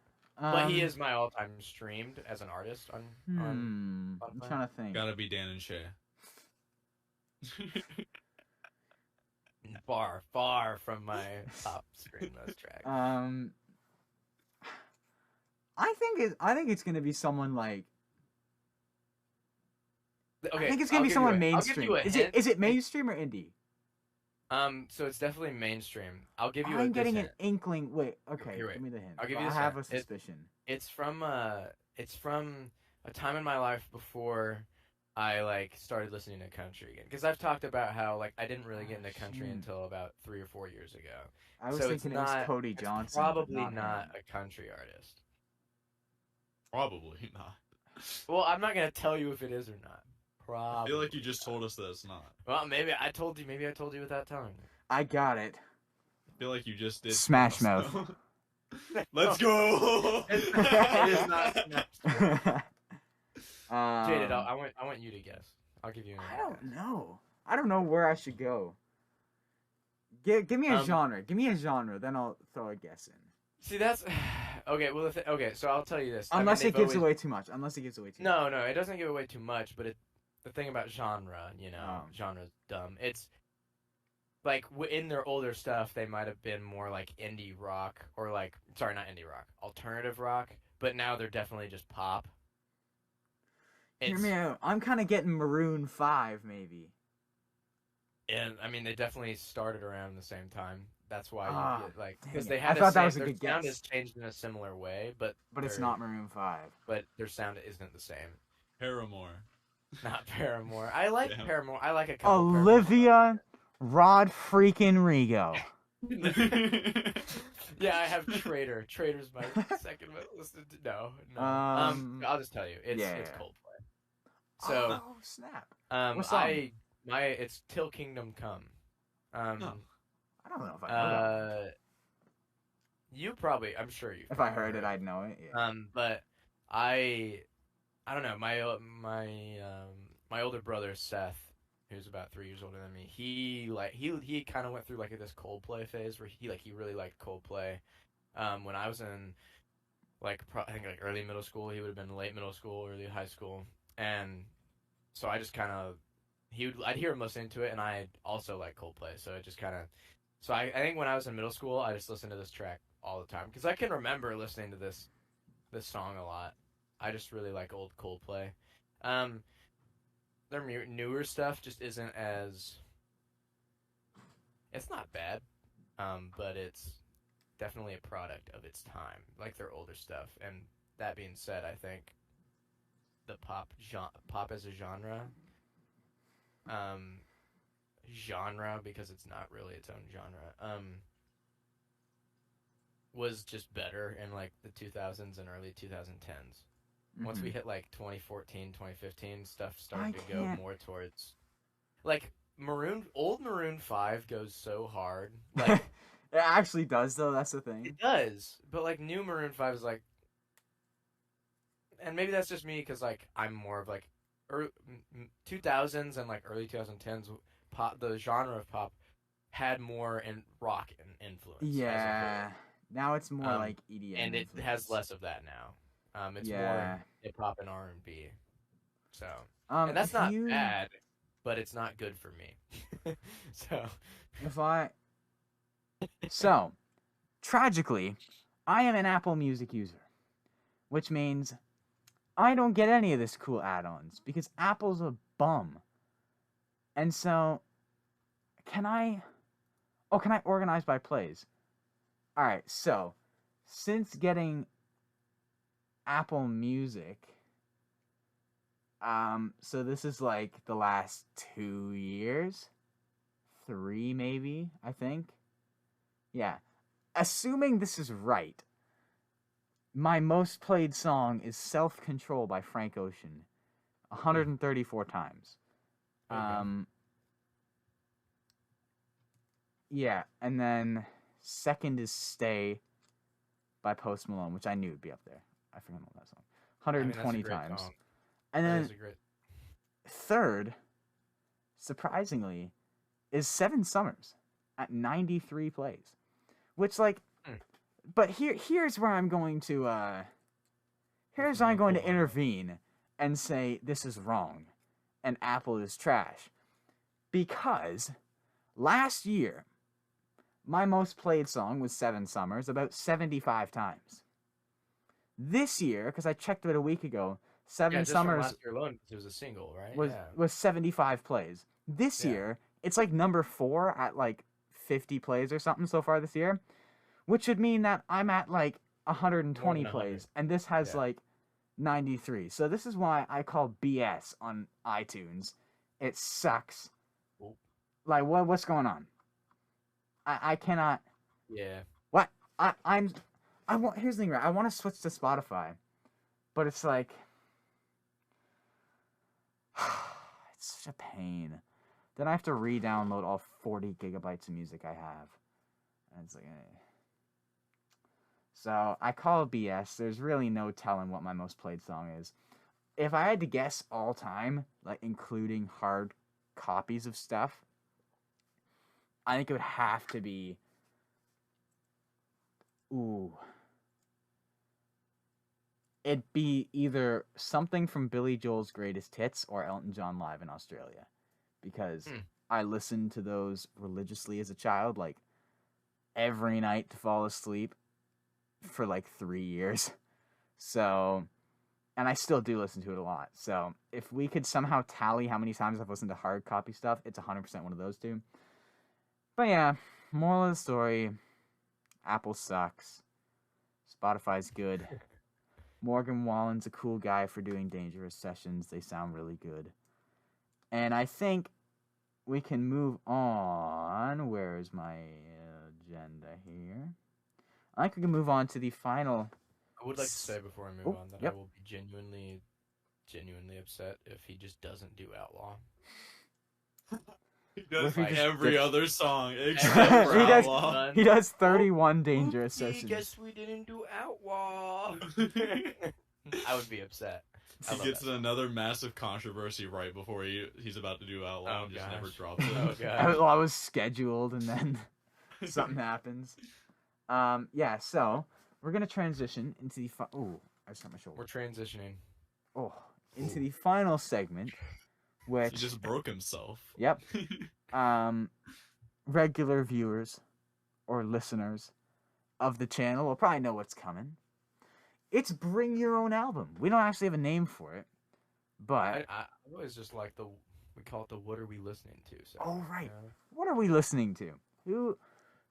But he is my all-time streamed as an artist on I'm trying to think. Gotta be Dan and Shay. Far from my top stream most tracks. I think it's gonna be someone like. Okay, I think it's gonna be someone mainstream. Is it mainstream or indie? So it's definitely mainstream. I'll give you. I'm getting an inkling. Wait, okay, give me the hint. I'll give you. I have a suspicion. It's from a time in my life before I like started listening to country again. Because I've talked about how like I didn't really get into country until about 3 or 4 years ago. I was thinking it was Cody Johnson. Probably not a country artist. Probably not. Well, I'm not gonna tell you if it is or not. Probably. I feel like you just told us that it's not. Well, maybe I told you. Maybe I told you without telling you. I got it. I feel like you just did. Smash Mouth. Let's go. It is not Smash Mouth. Jayded, I want you to guess. I'll give you an I don't know where I should go. Give me a genre. Give me a genre, then I'll throw a guess in. See, that's okay. Well, okay. So I'll tell you this. Unless it gives away too much. No, it doesn't give away too much. But the thing about genre, genre's dumb. It's like in their older stuff, they might have been more like indie rock or like not indie rock, alternative rock. But now they're definitely just pop. Hear me out. I'm kind of getting Maroon 5, maybe. And I mean, they definitely started around the same time. That's why you get like because they had. I thought that was a good guess. Their sound has changed in a similar way, but it's not Maroon 5. But their sound isn't the same. Paramore. Not Paramore. I like Paramore. I like a couple. Olivia Rod freaking Rigo. Yeah, I have Traitor. Traitor's my second most listened to. No. I'll just tell you, it's Coldplay. So snap. What song? It's Till Kingdom Come. I don't know if I know that. You probably, I'm sure you. If I heard it, I'd know it. Yeah. But I don't know. My older brother Seth, who's about 3 years older than me, he kind of went through like this Coldplay phase where he really liked Coldplay. When I was in I think early middle school, he would have been late middle school, early high school, and so I just kind of I'd hear him listening to it, and I also like Coldplay, so it just kind of. So I think when I was in middle school, I just listened to this track all the time because I can remember listening to this song a lot. I just really like old Coldplay. Their newer stuff just isn't as. It's not bad. but it's definitely a product of its time, like their older stuff. And that being said, I think the pop as a genre because it's not really its own genre, was just better in like the 2000s and early 2010s. Once we hit like 2014, 2015, stuff started to go more towards like old Maroon 5 goes so hard. Like it actually does though, that's the thing. It does. But like new Maroon 5 is like, and maybe that's just me cuz like I'm more of like 2000s and like early 2010s pop, the genre of pop had more in rock influence. Yeah. Now it's more like EDM and it influence. has less of that now. It's more hip hop and R&B. So, and that's not bad, but it's not good for me. So, tragically, I am an Apple Music user, which means I don't get any of this cool add-ons because Apple's a bum. And so, can I organize by plays? All right, so since getting Apple Music, so this is like the last 2 years, 3 maybe, I think. Yeah, assuming this is right, my most played song is Self-Control by Frank Ocean, 134 times. Okay. Yeah, and then second is Stay by Post Malone, which I knew would be up there. I forget that song. 120 times. Song. And then third, surprisingly, is Seven Summers at 93 plays. Which, like, but here's where I'm going to, intervene and say this is wrong and Apple is trash. Because last year, my most played song was Seven Summers about 75 times. This year, because I checked it a week ago, Seven Summers last year alone, it was a single, right? Was 75 plays. This year, it's like number 4 at like 50 plays or something so far this year, which would mean that I'm at like 120 plays, and this has like 93. So this is why I call BS on iTunes. It sucks. Oop. Like what's going on? I cannot. Yeah. What? Here's the thing, right? I want to switch to Spotify, but it's like it's such a pain. Then I have to re-download all 40 gigabytes of music I have, and it's like. So I call it BS. There's really no telling what my most played song is. If I had to guess all time, like including hard copies of stuff, I think it would have to be. It'd be either something from Billy Joel's Greatest Hits or Elton John Live in Australia. Because I listened to those religiously as a child, like every night to fall asleep for like 3 years. So, and I still do listen to it a lot. So if we could somehow tally how many times I've listened to hard copy stuff, it's 100% one of those two. But yeah, moral of the story, Apple sucks. Spotify's good. Morgan Wallen's a cool guy for doing dangerous sessions. They sound really good. And I think we can move on. Where is my agenda here? I think we can move on to the final. I would like to say before I move on that I will be genuinely upset if he just doesn't do Outlaw. He does every other song except for Outlaw. He does 31 dangerous sessions. Guess we didn't do Outlaw. I would be upset. He gets in another massive controversy right before he's about to do Outlaw and just never drops it. Oh, God. I was scheduled and then something happens. Yeah, so we're going to transition into the... I just got my shoulder. We're transitioning. Into the final segment, which... He just broke himself. Yep. Regular viewers or listeners of the channel will probably know what's coming. It's Bring Your Own Album. We don't actually have a name for it, but... I always just like we call it the What Are We Listening To? So, right. What are we listening to?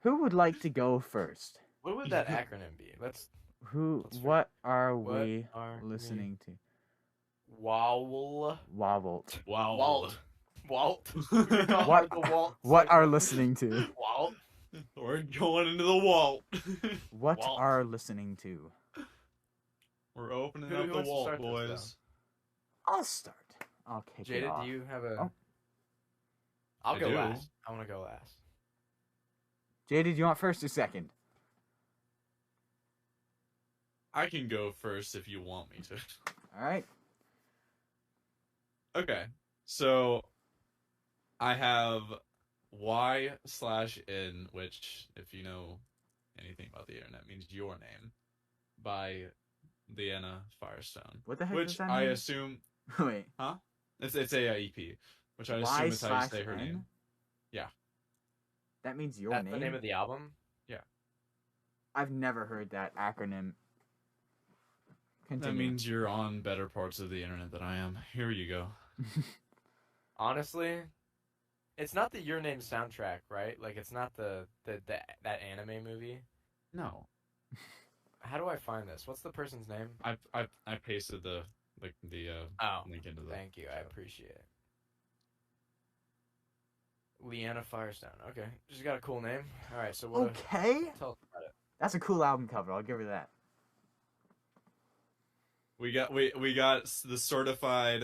Who would like to go first? What would that acronym be? Let's What are we listening to? Wowel. Wobbled. Wow. Walt. What are listening to? Walt. We're going into the vault. What Walt. are listening to? We're opening Who up the wants to vault, start this, boys. I'll start. I'll kick it Jayded, off. do you have a? Oh. I'll I go do. last. I want to go last. Jayded, do you want first or second? I can go first if you want me to. All right. Okay, so I have Y/N, which, if you know anything about the internet, means your name, by Leanna Firestone. What the heck Which does that I mean? assume, Wait. huh? It's a EP, which I assume is how you say her Y/N? name. Yeah. That means your That's name? the name of the album. I've never heard that acronym. That Continue. means you're on better parts of the internet than I am. Here you go. Honestly, it's not the Your Name soundtrack, right? Like, it's not that anime movie. No, How do I find this? What's the person's name? I pasted the Oh, link into the. thank you. I appreciate it. Leanna Firestone. Okay, she's got a cool name. All right, so what? Okay. Tell us about it. That's a cool album cover. I'll give her that. We got the certified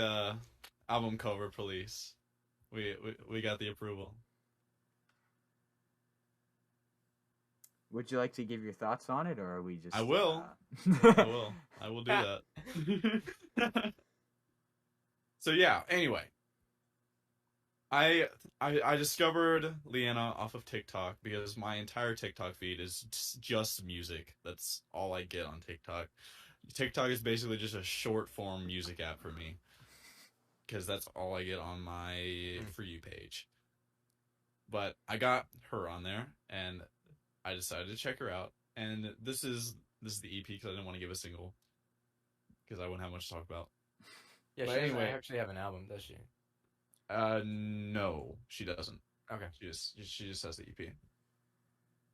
album cover police. We got the approval. Would you like to give your thoughts on it, or are we just? I will. I will do that. So yeah. Anyway, I discovered Leanna off of TikTok because my entire TikTok feed is just music. That's all I get on TikTok. TikTok is basically just a short form music app for me because that's all I get on my For You page. But I got her on there and I decided to check her out. And this is the EP because I didn't want to give a single because I wouldn't have much to talk about. Yeah, But she doesn't anyway. actually have an album, does she? No, she doesn't. Okay. She just has the EP.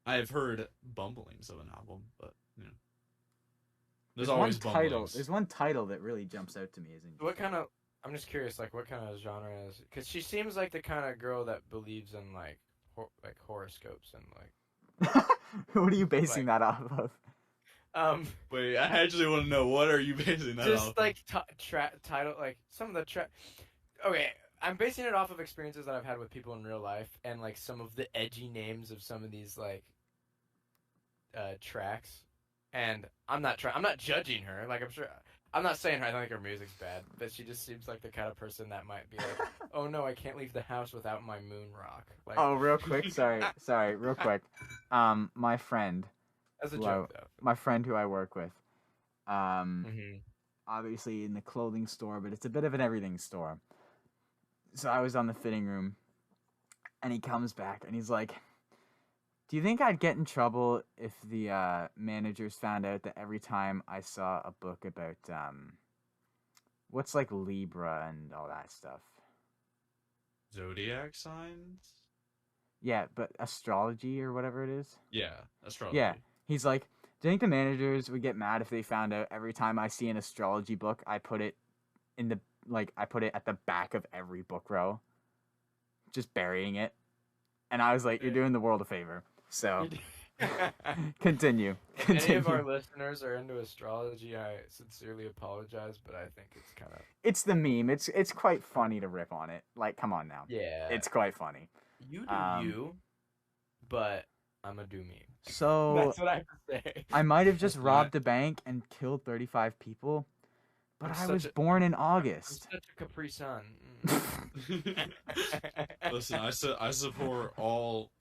I have heard bumblings of an album, but you know, there's always bumblings. There's one title that really jumps out to me. What kind of? I'm just curious, like, what kind of genre is? Because she seems like the kind of girl that believes in like horoscopes and like. What are you basing that off of? Wait, I actually want to know, what are you basing that off? Just like title, like some of the Okay, I'm basing it off of experiences that I've had with people in real life, and like some of the edgy names of some of these like tracks. And I'm not judging her. Like, I'm not saying I don't think her music's bad, but she just seems like the kind of person that might be like, oh no, I can't leave the house without my moon rock. Like, Oh, real quick, sorry, real quick. My friend. As a joke, though. My friend who I work with. Obviously in the clothing store, but it's a bit of an everything store. So I was on the fitting room, and he comes back, and he's like, do you think I'd get in trouble if the managers found out that every time I saw a book about, what's like Libra and all that stuff? Zodiac signs? Yeah, but astrology or whatever it is? Yeah, astrology. Yeah, he's like, do you think the managers would get mad if they found out every time I see an astrology book, I put it at the back of every book row? Just burying it. And I was like, you're doing the world a favor. So, continue. Any of our listeners are into astrology, I sincerely apologize, but I think it's kind of... It's the meme. It's quite funny to rip on it. Like, come on now. Yeah. It's quite funny. You do you, but I'm a do me. So, That's what I have to say. I might have just robbed a bank and killed 35 people, but I was born in August. I'm such a Capri Sun. Listen, I support all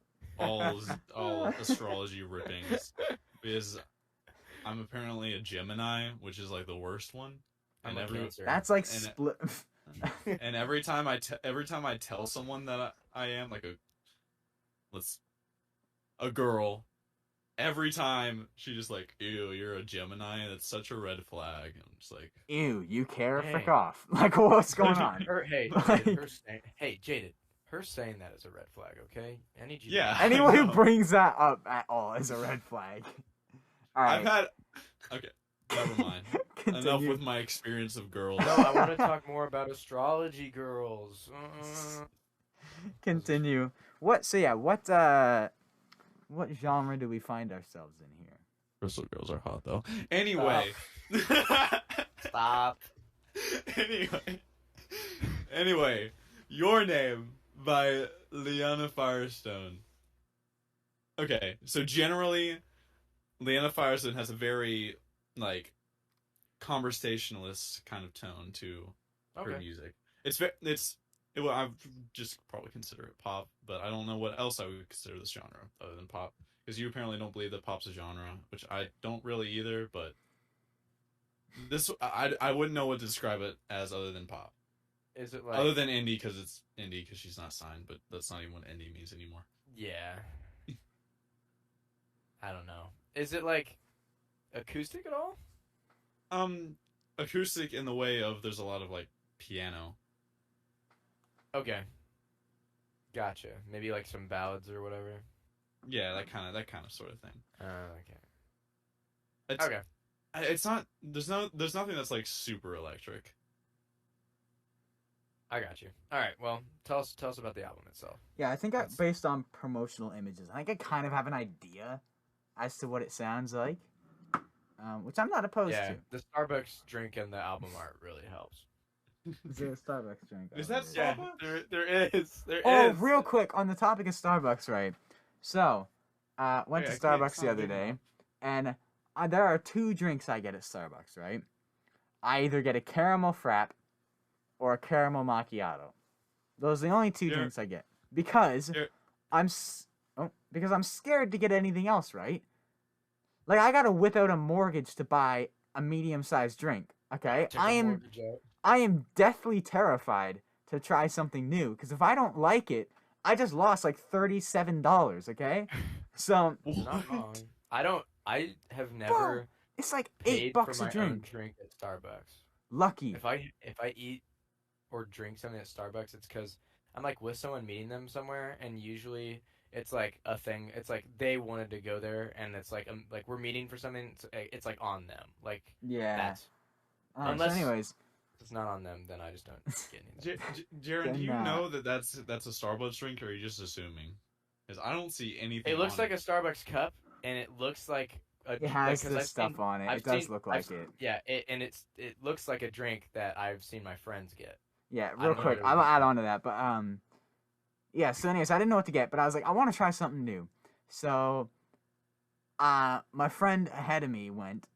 astrology rippings because I'm apparently a Gemini, which is like the worst one. I'm a Cancer. That's like split. And every time I tell someone that I am like a girl, every time she just like, ew, you're a Gemini. That's such a red flag. I'm just like, ew, you care? Hey. Frick off! Like, what's going on? Hey, Jayded, hey, Jayded. Her saying that is a red flag, okay? I need you. Yeah. Anyone who brings that up at all is a red flag. All right. I've had. Okay, never mind. Enough Continue. with my experience of girls. No, I want to talk more about astrology girls. Continue. What genre do we find ourselves in here? Crystal girls are hot though. Anyway. Stop. Anyway, Your Name by Liana Firestone. Okay, so generally, Liana Firestone has a very, like, conversationalist kind of tone to her music. I would just probably consider it pop, but I don't know what else I would consider this genre other than pop. Because you apparently don't believe that pop's a genre, which I don't really either, but I wouldn't know what to describe it as other than pop. Is it like... Other than indie, because it's indie, because she's not signed, but that's not even what indie means anymore. Yeah. I don't know. Is it like acoustic at all? Acoustic in the way of there's a lot of, like, piano. Okay. Gotcha. Maybe like some ballads or whatever. Yeah, that kind of sort of thing. Okay. Okay. It's not. There's nothing that's like super electric. I got you. All right. Well, tell us about the album itself. Yeah, I think based on promotional images, I think I kind of have an idea as to what it sounds like, which I'm not opposed to. The Starbucks drink and the album art really helps. Is there a Starbucks drink? Is that yeah, Starbucks? there is. Oh, real quick on the topic of Starbucks, right? So, went to Starbucks the other day, and there are two drinks I get at Starbucks, right? I either get a caramel frap or a caramel macchiato. Those are the only two drinks I get because I'm scared to get anything else, right? Like I gotta whip out a mortgage to buy a medium-sized drink. Okay, I am deathly terrified to try something new because if I don't like it, I just lost like $37. Okay, so not wrong. I have never. Bro, it's like $8 for my a drink. Own drink at Starbucks. Lucky. If I eat or drink something at Starbucks, it's because I'm like with someone meeting them somewhere, and usually it's like a thing. It's like they wanted to go there, and it's like we're meeting for something. It's like on them. Like that's unless, so anyways, if it's not on them, then I just don't get anything. Jaron, do you know that that's a Starbucks drink, or are you just assuming? Because I don't see anything. It looks like a Starbucks cup, and it looks like it has this stuff on it. It does look like it. Yeah, it looks like a drink that I've seen my friends get. Yeah, real quick, I'll add on to that, but yeah. So anyways, I didn't know what to get, but I was like, I want to try something new. So, my friend ahead of me went,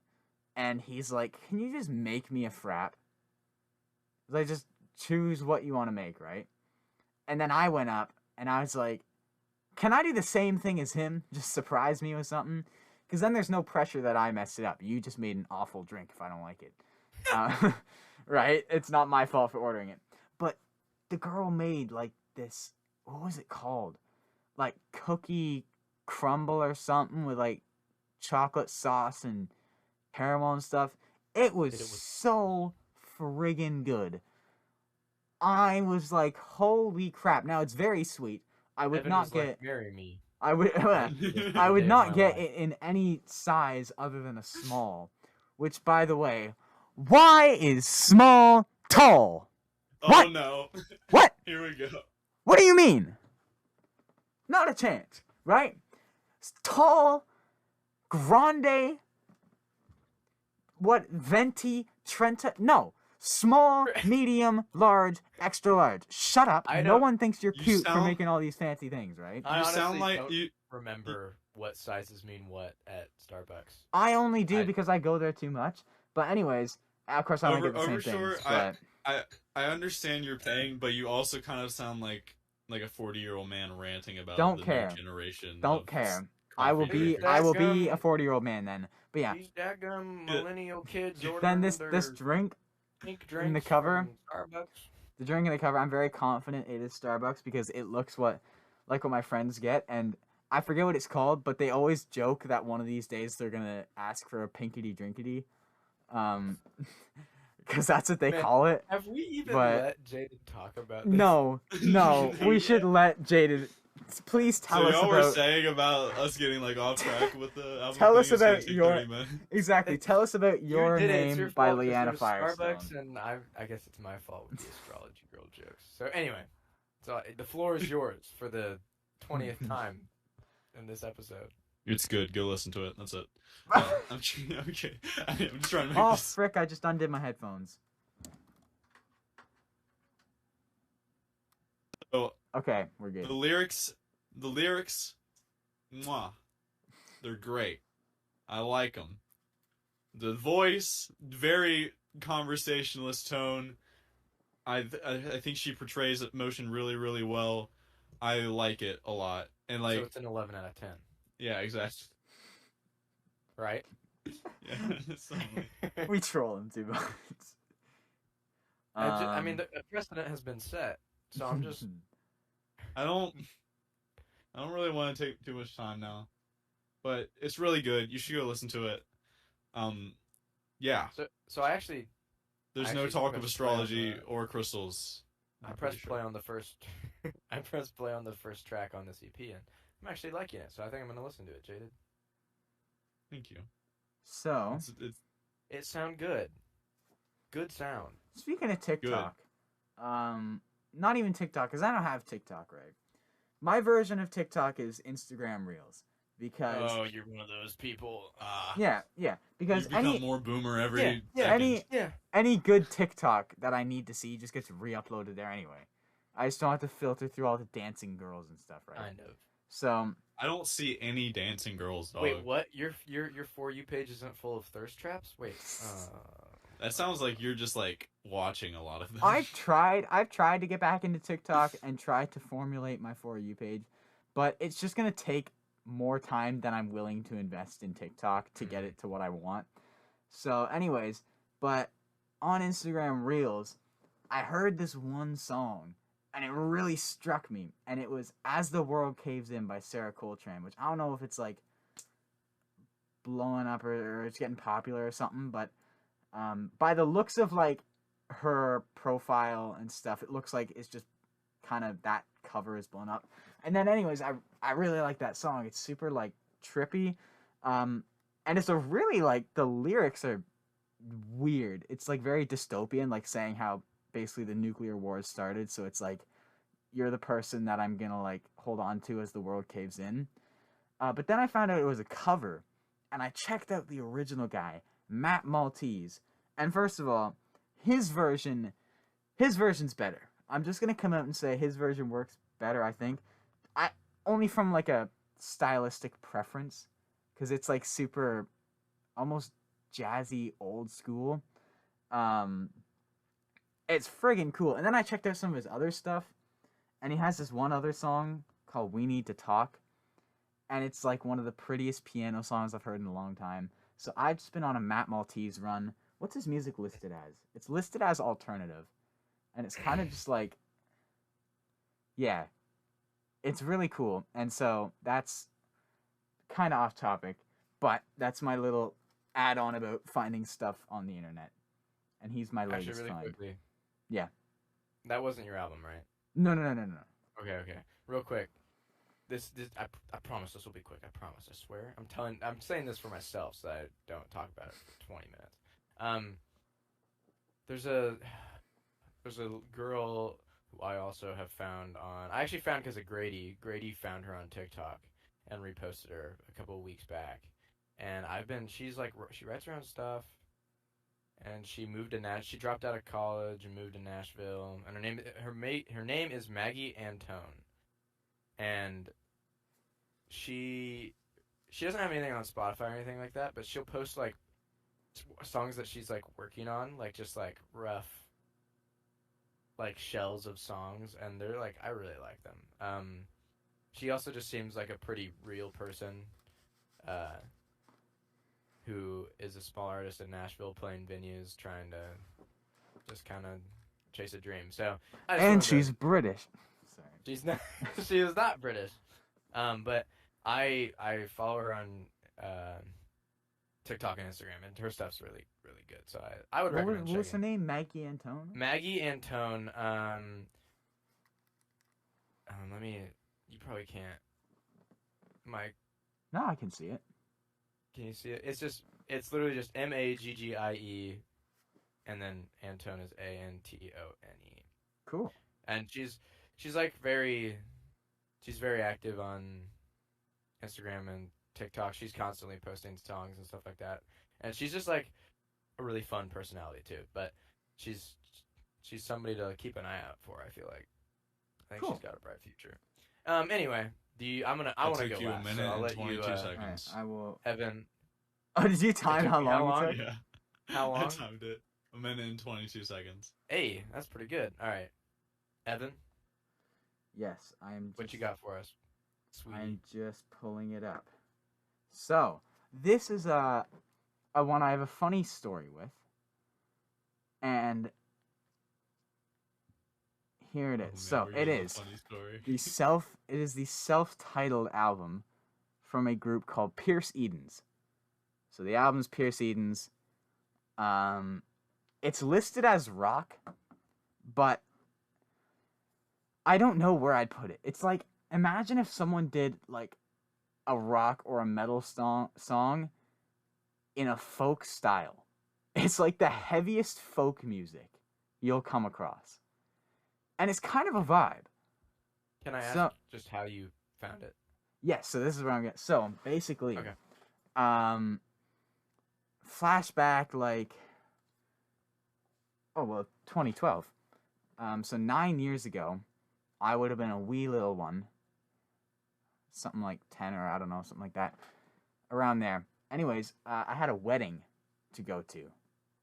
and he's like, "Can you just make me a frap?" Like, just choose what you want to make, right? And then I went up, and I was like, "Can I do the same thing as him? Just surprise me with something." Because then there's no pressure that I messed it up. You just made an awful drink if I don't like it. Right? It's not my fault for ordering it. But the girl made, like, this... What was it called? Like, cookie crumble or something with, like, chocolate sauce and caramel and stuff. It was so friggin' good. I was like, holy crap. Now, it's very sweet. I would not get... Like, marry me. I would not get it in any size other than a small. Which, by the way, why is small tall? Oh what? No. What? Here we go. What do you mean? Not a chance, right? Tall, grande, what, venti, trenta? No. Small, medium, large, extra large. Shut up. No one thinks you're cute for making all these fancy things, right? I sound like you remember what sizes mean what at Starbucks. I only do because I go there too much. But anyways, of course I don't get the same Overshore, things. But... I understand you're paying, but you also kind of sound like a 40-year-old man ranting about new generation. Don't care. I will be a 40-year-old man then. But yeah. These daggum millennial kids then this drink in the cover, Starbucks. The drink in the cover, I'm very confident it is Starbucks because it looks like what my friends get, and I forget what it's called, but they always joke that one of these days they're gonna ask for a pinkity drinkity. because that's what they call it. Have we even let Jayded talk about this? No, we should let Jayded. Please tell us y'all about. were saying about us getting like off track with the album. Tell us thing. about your exactly. Tell us about Your Name by Leanna Firestone. Starbucks, and I guess it's my fault with the astrology girl jokes. So anyway, so the floor is yours for the 20th time in this episode. It's good. Go listen to it. That's it. I'm okay. I'm just trying to make this. Frick! I just undid my headphones. So, okay, we're good. The lyrics, mwah, they're great. I like them. The voice, very conversationalist tone. I think she portrays emotion really, really well. I like it a lot. And like, so it's an 11 out of 10. Yeah, exactly. Right? Yeah. We troll him too much. I mean, the precedent has been set, so I'm just. I don't really want to take too much time now, but it's really good. You should go listen to it. Yeah. So I actually. There's no talk of astrology or crystals. I pressed play on the first. I pressed play on the first track on this EP, and I'm actually liking it. So I think I'm gonna listen to it, Jayded. Thank you. So. It sound good. Good sound. Speaking of TikTok, not even TikTok, because I don't have TikTok, right? My version of TikTok is Instagram Reels, because... Oh, you're one of those people. Yeah, because you become more boomer every second. Any good TikTok that I need to see just gets re-uploaded there anyway. I just don't have to filter through all the dancing girls and stuff, right? Kind of. So... I don't see any dancing girls, dog. Wait, what? Your For You page isn't full of thirst traps? Wait, That sounds like you're just like watching a lot of them. I've tried to get back into TikTok and try to formulate my For You page, but it's just gonna take more time than I'm willing to invest in TikTok to get it to what I want. So anyways, but on Instagram Reels, I heard this one song and it really struck me, and it was As the World Caves In by Sarah Coltrane, which I don't know if it's like blowing up or it's getting popular or something, but by the looks of like her profile and stuff, it looks like it's just kind of that cover is blown up. And then anyways, I really like that song. It's super like trippy. And it's a really like the lyrics are weird. It's like very dystopian, like saying how basically the nuclear war has started, so it's like you're the person that I'm gonna like hold on to as the world caves in. But then I found out it was a cover, and I checked out the original guy, Matt Maltese. And first of all, his version's better. I'm just gonna come out and say his version works better, I think. Only from like a stylistic preference, because it's like super almost jazzy old school. It's friggin' cool. And then I checked out some of his other stuff, and he has this one other song called We Need to Talk, and it's like one of the prettiest piano songs I've heard in a long time. So I've just been on a Matt Maltese run. What's his music listed as? It's listed as alternative, and it's kind of just like, yeah, it's really cool. And so that's kind of off topic, but that's my little add-on about finding stuff on the internet. And he's my latest really find. Quickly. Yeah. That wasn't your album, right? No. Okay. Real quick. This I promise this will be quick. I promise. I swear. I'm saying this for myself so I don't talk about it for 20 minutes. There's a girl who I also have found on. I actually found because of Grady. Grady found her on TikTok and reposted her a couple of weeks back. And she writes her own stuff. And she moved to she dropped out of college and moved to Nashville. And her name is Maggie Antone. And she doesn't have anything on Spotify or anything like that, but she'll post like songs that she's like working on, like just like rough like shells of songs, and they're like, I really like them. She also just seems like a pretty real person. Who is a small artist in Nashville playing venues, trying to just kind of chase a dream. So, and she's British. Sorry. She's not. She is not British. But I follow her on TikTok and Instagram, and her stuff's really, really good. So I would recommend checking. What's her name? Maggie Antone? Maggie Antone. Let me. You probably can't. Mike. No, I can see it. Can you see it? It's literally just Maggie, and then Antone is Antone. Cool. And she's like she's very active on Instagram and TikTok. She's constantly posting songs and stuff like that. And she's just like a really fun personality too. But she's somebody to keep an eye out for, I feel like. I think she's got a bright future. Anyway, I want to go you last. A minute So I'll and let 22 you seconds. Right, I will. Evan. Oh, did you time how long it took? Yeah. How long? I timed it. A minute and 22 seconds. Hey, that's pretty good. All right. Evan, Yes, I am. what you got for us, sweetie? I'm just pulling it up. So this is a one I have a funny story with, and here it is. So it is the self-titled album from a group called Pierce Edens. So the album's Pierce Edens. It's listed as rock, but I don't know where I'd put it. It's like, imagine if someone did like a rock or a metal song in a folk style. It's like the heaviest folk music you'll come across. And it's kind of a vibe. Can I ask just how you found it? Yes, so this is where I'm getting. So basically, okay. Flashback, like, 2012. So 9 years ago, I would have been a wee little one. Something like 10 or I don't know, something like that. Around there. Anyways, I had a wedding to go to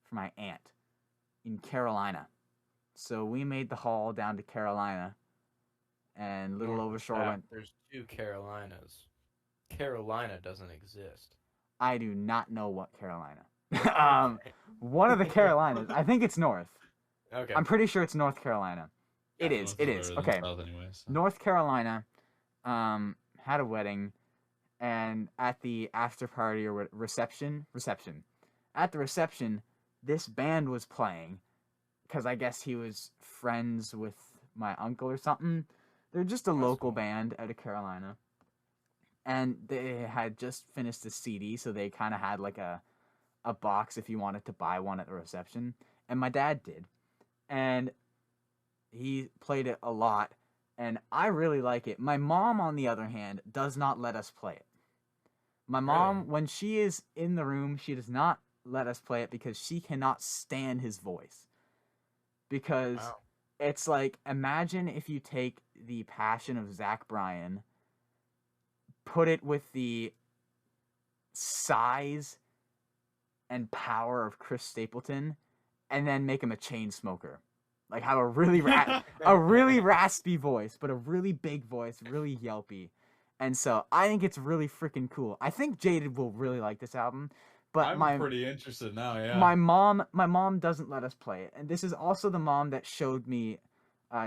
for my aunt in Carolina. So we made the haul down to Carolina, and little Overshore went. There's 2 Carolinas. Carolina doesn't exist. I do not know what Carolina. One of the Carolinas. I think it's north. Okay. I'm pretty sure it's North Carolina. It is. Okay. Anyway, so. North Carolina. Had a wedding, and at the after party or reception. At the reception, this band was playing, because I guess he was friends with my uncle or something. They're just a local band out of Carolina. And they had just finished a CD, so they kind of had like a box if you wanted to buy one at the reception. And my dad did. And he played it a lot, and I really like it. My mom, on the other hand, does not let us play it. My mom, when she is in the room, she does not let us play it because she cannot stand his voice. Because it's like, imagine if you take the passion of Zach Bryan, put it with the size and power of Chris Stapleton, and then make him a chain smoker. Like, have a really raspy voice, but a really big voice, really yelpy. And so I think it's really freaking cool. I think Jayded will really like this album. But I'm pretty interested now, yeah. My mom doesn't let us play it. And this is also the mom that showed me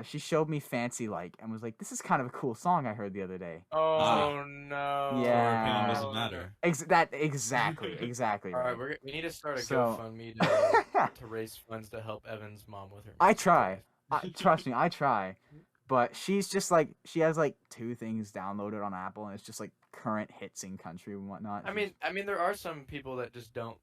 she showed me Fancy Like and was like, this is kind of a cool song I heard the other day. Oh no. Yeah. It doesn't matter. Exactly. All right, we need to start a GoFundMe to raise funds to help Evan's mom with her. I try. Trust me, I try. But she's just like, she has like 2 things downloaded on Apple, and it's just like current hits in country and whatnot. I mean, there are some people that just don't.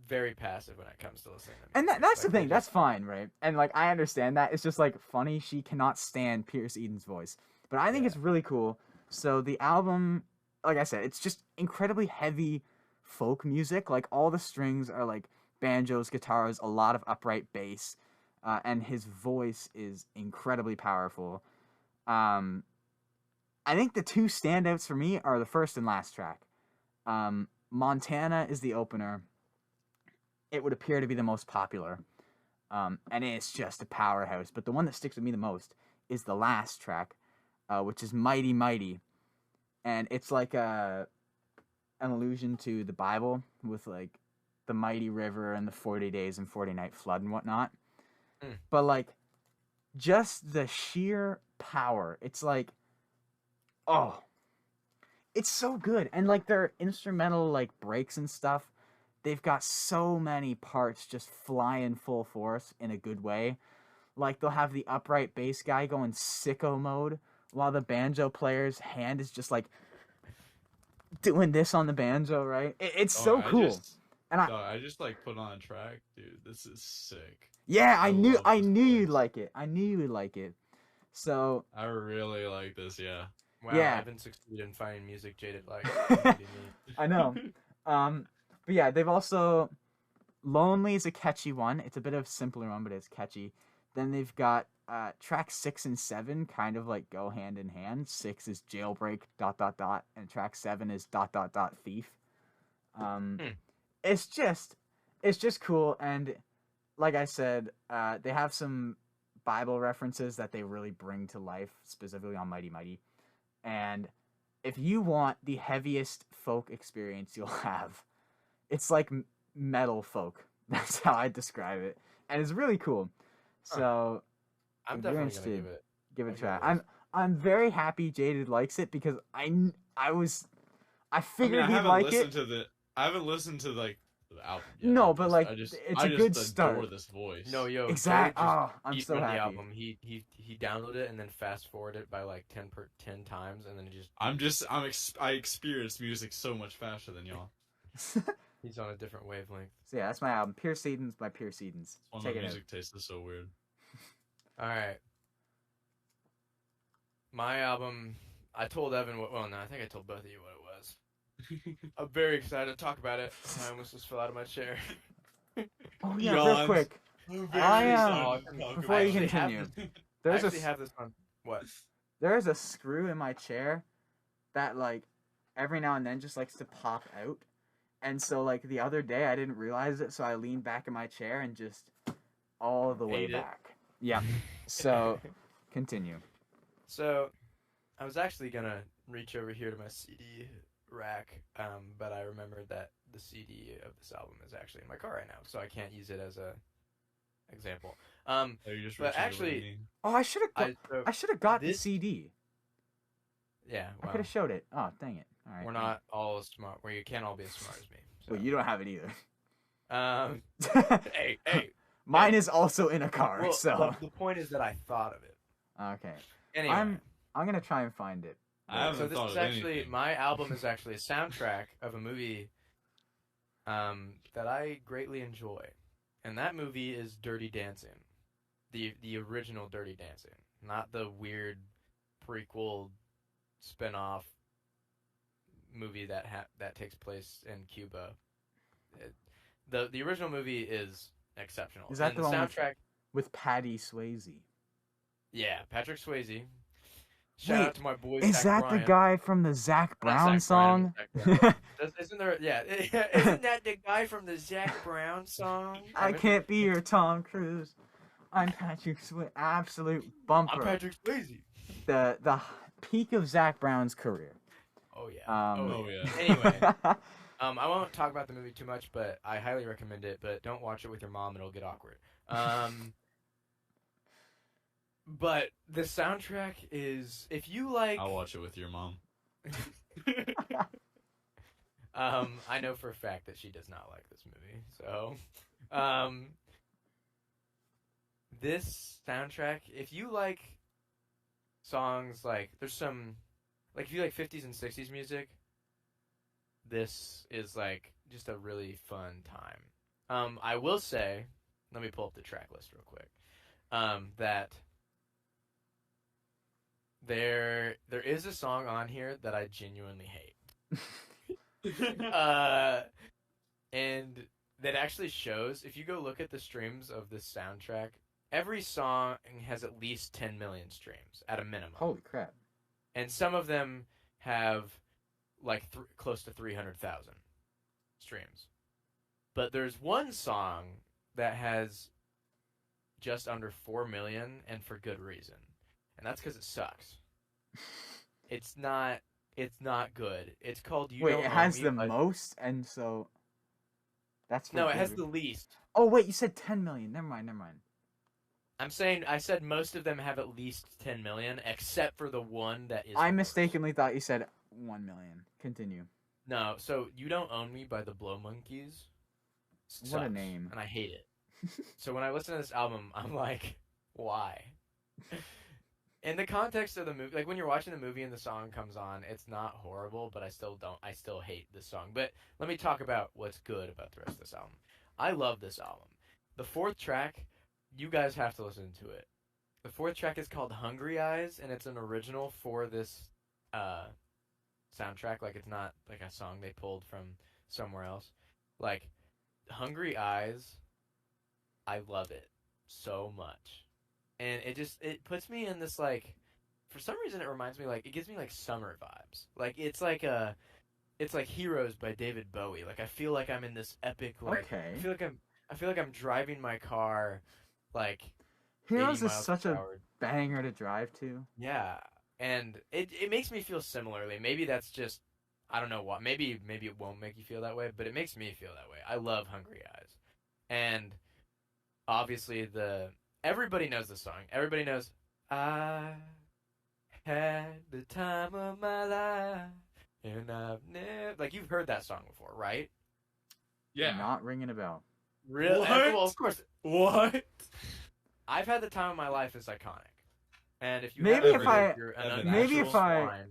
Very passive when it comes to listening to music. And that's the thing. That's fine, right? And like, I understand that. It's just like funny. She cannot stand Pierce Eden's voice, but I think it's really cool. So the album, like I said, it's just incredibly heavy folk music. Like, all the strings are like banjos, guitars, a lot of upright bass, and his voice is incredibly powerful. I think the 2 standouts for me are the first and last track. Montana is the opener. It would appear to be the most popular, and it's just a powerhouse. But the one that sticks with me the most is the last track, which is Mighty Mighty, and it's like an allusion to the Bible with like the mighty river and the 40 days and 40 night flood and whatnot. But like, just the sheer power. It's like, It's so good, and like their instrumental like breaks and stuff, they've got so many parts just flying full force in a good way. Like they'll have the upright bass guy going sicko mode while the banjo player's hand is just like doing this on the banjo, right? It's so cool. And I just like put on a track, dude. This is sick. Yeah, I knew you'd like it. I knew you would like it. So I really like this, yeah. Wow, yeah. Evan succeeded in finding music Jayded likes. I know. But yeah, they've also Lonely is a catchy one. It's a bit of a simpler one, but it's catchy. Then they've got track 6 and 7 kind of like go hand in hand. 6 is jailbreak ... and track 7 is ... thief. It's just cool, and like I said, they have some Bible references that they really bring to life, specifically on Mighty Mighty. And if you want the heaviest folk experience you'll have, it's like metal folk. That's how I describe it, and it's really cool. So I'm definitely gonna give it a try. I'm very happy Jayded likes it because I figured he'd like it. I haven't listened to like the album yet. No, but like it's a good start. Adore this voice. No, yo, exactly. Oh, I'm so happy. The album. He downloaded it and then fast forwarded it by like 10 times, and then I experience music so much faster than y'all. He's on a different wavelength. So yeah, that's my album, Pure Sedans by Pure Sedans. My music taste is so weird. All right. My album, I told Evan well, no, I think I told both of you what it was. I'm very excited to talk about it. I almost just fell out of my chair. Oh yeah, real quick. Before you continue, I actually have this on what? There's a screw in my chair that like every now and then just likes to pop out. And so, like, the other day, I didn't realize it, so I leaned back in my chair and just all the way back. Yeah. So, continue. So, I was actually going to reach over here to my CD rack, but I remembered that the CD of this album is actually in my car right now, so I can't use it as a example. But actually... Oh, I should have got the CD. Yeah, well, I could have showed it. Oh, dang it. All right, we're not all as smart. Where you can't all be as smart as me. So. Well, you don't have it either. Hey. Mine is also in a car. Well, so the point is that I thought of it. Okay. Anyway, I'm gonna try and find it. So this is actually my album is actually a soundtrack of a movie that I greatly enjoy, and that movie is Dirty Dancing, the original Dirty Dancing, not the weird prequel spin-off movie that takes place in Cuba. The original movie is exceptional. Is that and the one soundtrack with Patty Swayze? Yeah, Patrick Swayze. Shout out to my boy. Is Zach that Bryan. the guy from the Zach Brown song? Isn't there? Yeah, isn't that the guy from the Zach Brown song? I can't be your Tom Cruise. I'm Patrick Swayze. Absolute bumper. I'm Patrick Swayze. The peak of Zach Brown's career. Oh yeah. Yeah. Anyway, I won't talk about the movie too much, but I highly recommend it. But don't watch it with your mom; it'll get awkward. But the soundtrack is, if you like, I'll watch it with your mom. I know for a fact that she does not like this movie. So, this soundtrack, if you like songs like, there's some, like if you like 50s and 60s music, this is like just a really fun time. I will say, let me pull up the track list real quick, that there is a song on here that I genuinely hate. And that actually shows, if you go look at the streams of this soundtrack, every song has at least 10 million streams at a minimum. Holy crap. And some of them have like close to 300,000 streams. But there's one song that has just under 4 million, and for good reason. And that's because it sucks. It's not good. It's called You Don't Know Me. Wait, it has the most, and so that's no, it has the least. Oh wait, you said 10 million. Never mind. I'm saying I said most of them have at least 10 million, except for the one that is. I mistakenly thought you said 1 million. Continue. No, so You Don't Own Me by the Blow Monkeys. Sucks, what a name. and I hate it. So when I listen to this album, I'm like, why? In the context of the movie, like when you're watching the movie and the song comes on, it's not horrible, but I still hate this song. But let me talk about what's good about the rest of this album. I love this album. The fourth track, you guys have to listen to it. The fourth track is called Hungry Eyes, and it's an original for this soundtrack. Like, it's not like a song they pulled from somewhere else. Like, Hungry Eyes, I love it so much. And it puts me in this, like, for some reason it reminds me, like, it gives me like summer vibes. Like, it's like Heroes by David Bowie. Like, I feel like I'm in this epic, like, okay. I feel like I'm driving my car, like, Heroes is such a banger to drive to. Yeah, and it makes me feel similarly. Maybe that's just, I don't know what. Maybe it won't make you feel that way, but it makes me feel that way. I love Hungry Eyes, and obviously everybody knows the song. Everybody knows I had the time of my life, and I've never, like, you've heard that song before, right? Yeah. Not ringing a bell. Really? What? Well, of course. What? I've had the time of my life is iconic, and if you maybe haven't heard it, you're an unnatural swine.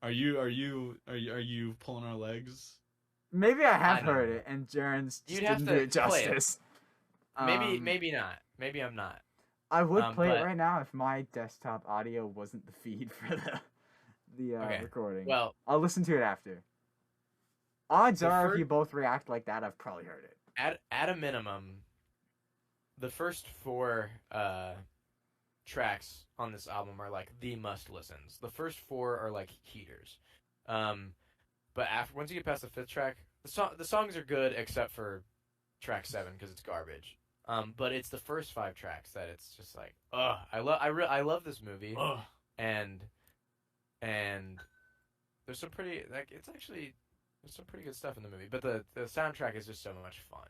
Are you pulling our legs? Maybe I have heard it, and Jaron's You'd didn't have do to it justice. Maybe not. Maybe I'm not. I would play it right now if my desktop audio wasn't the feed for the recording. Well, I'll listen to it after. Odds are, if you both react like that, I've probably heard it. At a minimum, the first 4 tracks on this album are like the must listens. The first 4 are like heaters. But once you get past the 5th track, the songs are good except for track 7 because it's garbage. But it's the first 5 tracks that it's just like, I love this movie, and there's some pretty, like, there's some pretty good stuff in the movie. But the soundtrack is just so much fun,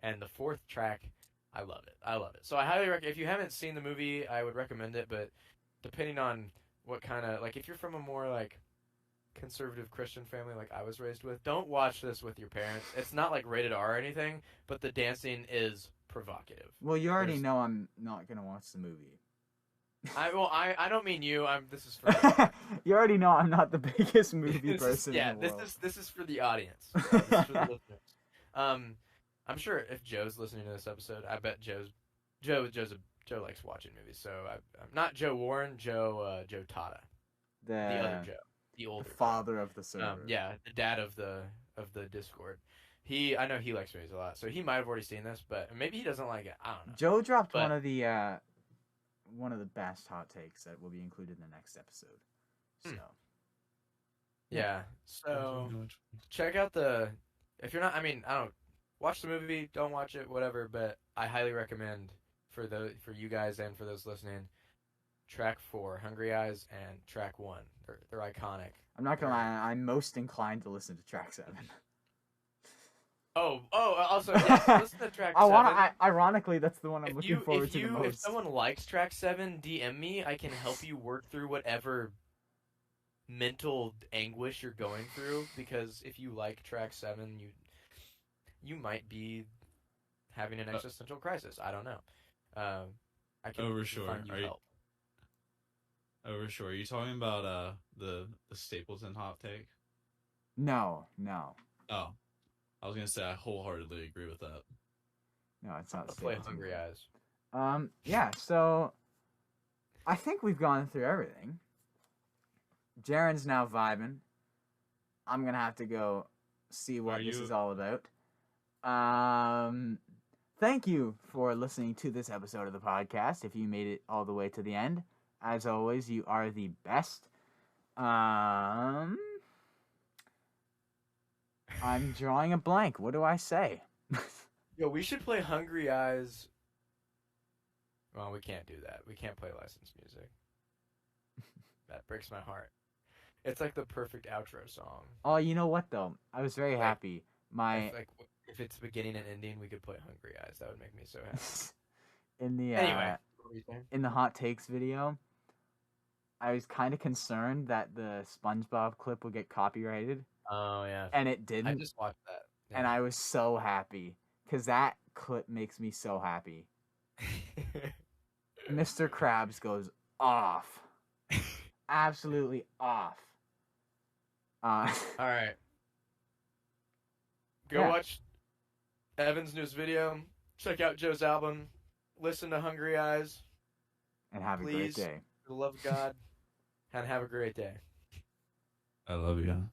and the 4th track, I love it. So I highly recommend. If you haven't seen the movie, I would recommend it. But depending on what kind of, like, if you're from a more like conservative Christian family like I was raised with, don't watch this with your parents. It's not like rated R or anything, but the dancing is provocative. Well, you already know I'm not gonna watch the movie. I don't mean you. This is for you already know I'm not the biggest movie person. In the world. This is for the audience. This is for the listeners. I'm sure if Joe's listening to this episode, I bet Joe likes watching movies. So I'm not Joe Warren, Joe Tata, the other Joe, the older father of the server. Yeah, the dad of the Discord. I know he likes movies a lot, so he might have already seen this, but maybe he doesn't like it. I don't know. Joe dropped one of the best hot takes that will be included in the next episode. So. Yeah. So check out if you're not, I don't watch the movie, don't watch it, whatever, but I highly recommend for you guys and for those listening, track 4, Hungry Eyes, and track 1. They're iconic. I'm not gonna lie, I'm most inclined to listen to track 7. Also, yes, listen to track 7. Ironically, that's the one I'm looking forward to the most. If someone likes track 7, DM me. I can help you work through whatever mental anguish you're going through, because if you like track 7, you might be having an existential crisis. I don't know. I can Overshore. find you help. Overshore. Are you talking about the Stapleton hot take? No. Oh, I was gonna say I wholeheartedly agree with that. No, it's not. Play Hungry Eyes. Yeah. So, I think we've gone through everything. Jaron's now vibing. I'm gonna have to go see what this is all about. Thank you for listening to this episode of the podcast. If you made it all the way to the end, as always, you are the best. I'm drawing a blank. What do I say? Yo, we should play Hungry Eyes. Well, we can't do that. We can't play licensed music. That breaks my heart. It's like the perfect outro song. Oh, you know what though? I was very happy. If it's beginning and ending, we could play Hungry Eyes. That would make me so happy. In the anyway, in the hot takes video, I was kind of concerned that the SpongeBob clip would get copyrighted. Oh yeah. And it didn't. I just watched that. Yeah. And I was so happy because that clip makes me so happy. Mr. Krabs goes off. Absolutely off. All right. Go watch Evan's newest video. Check out Joe's album. Listen to Hungry Eyes. And have a great day. For the love of God. And have a great day. I love you.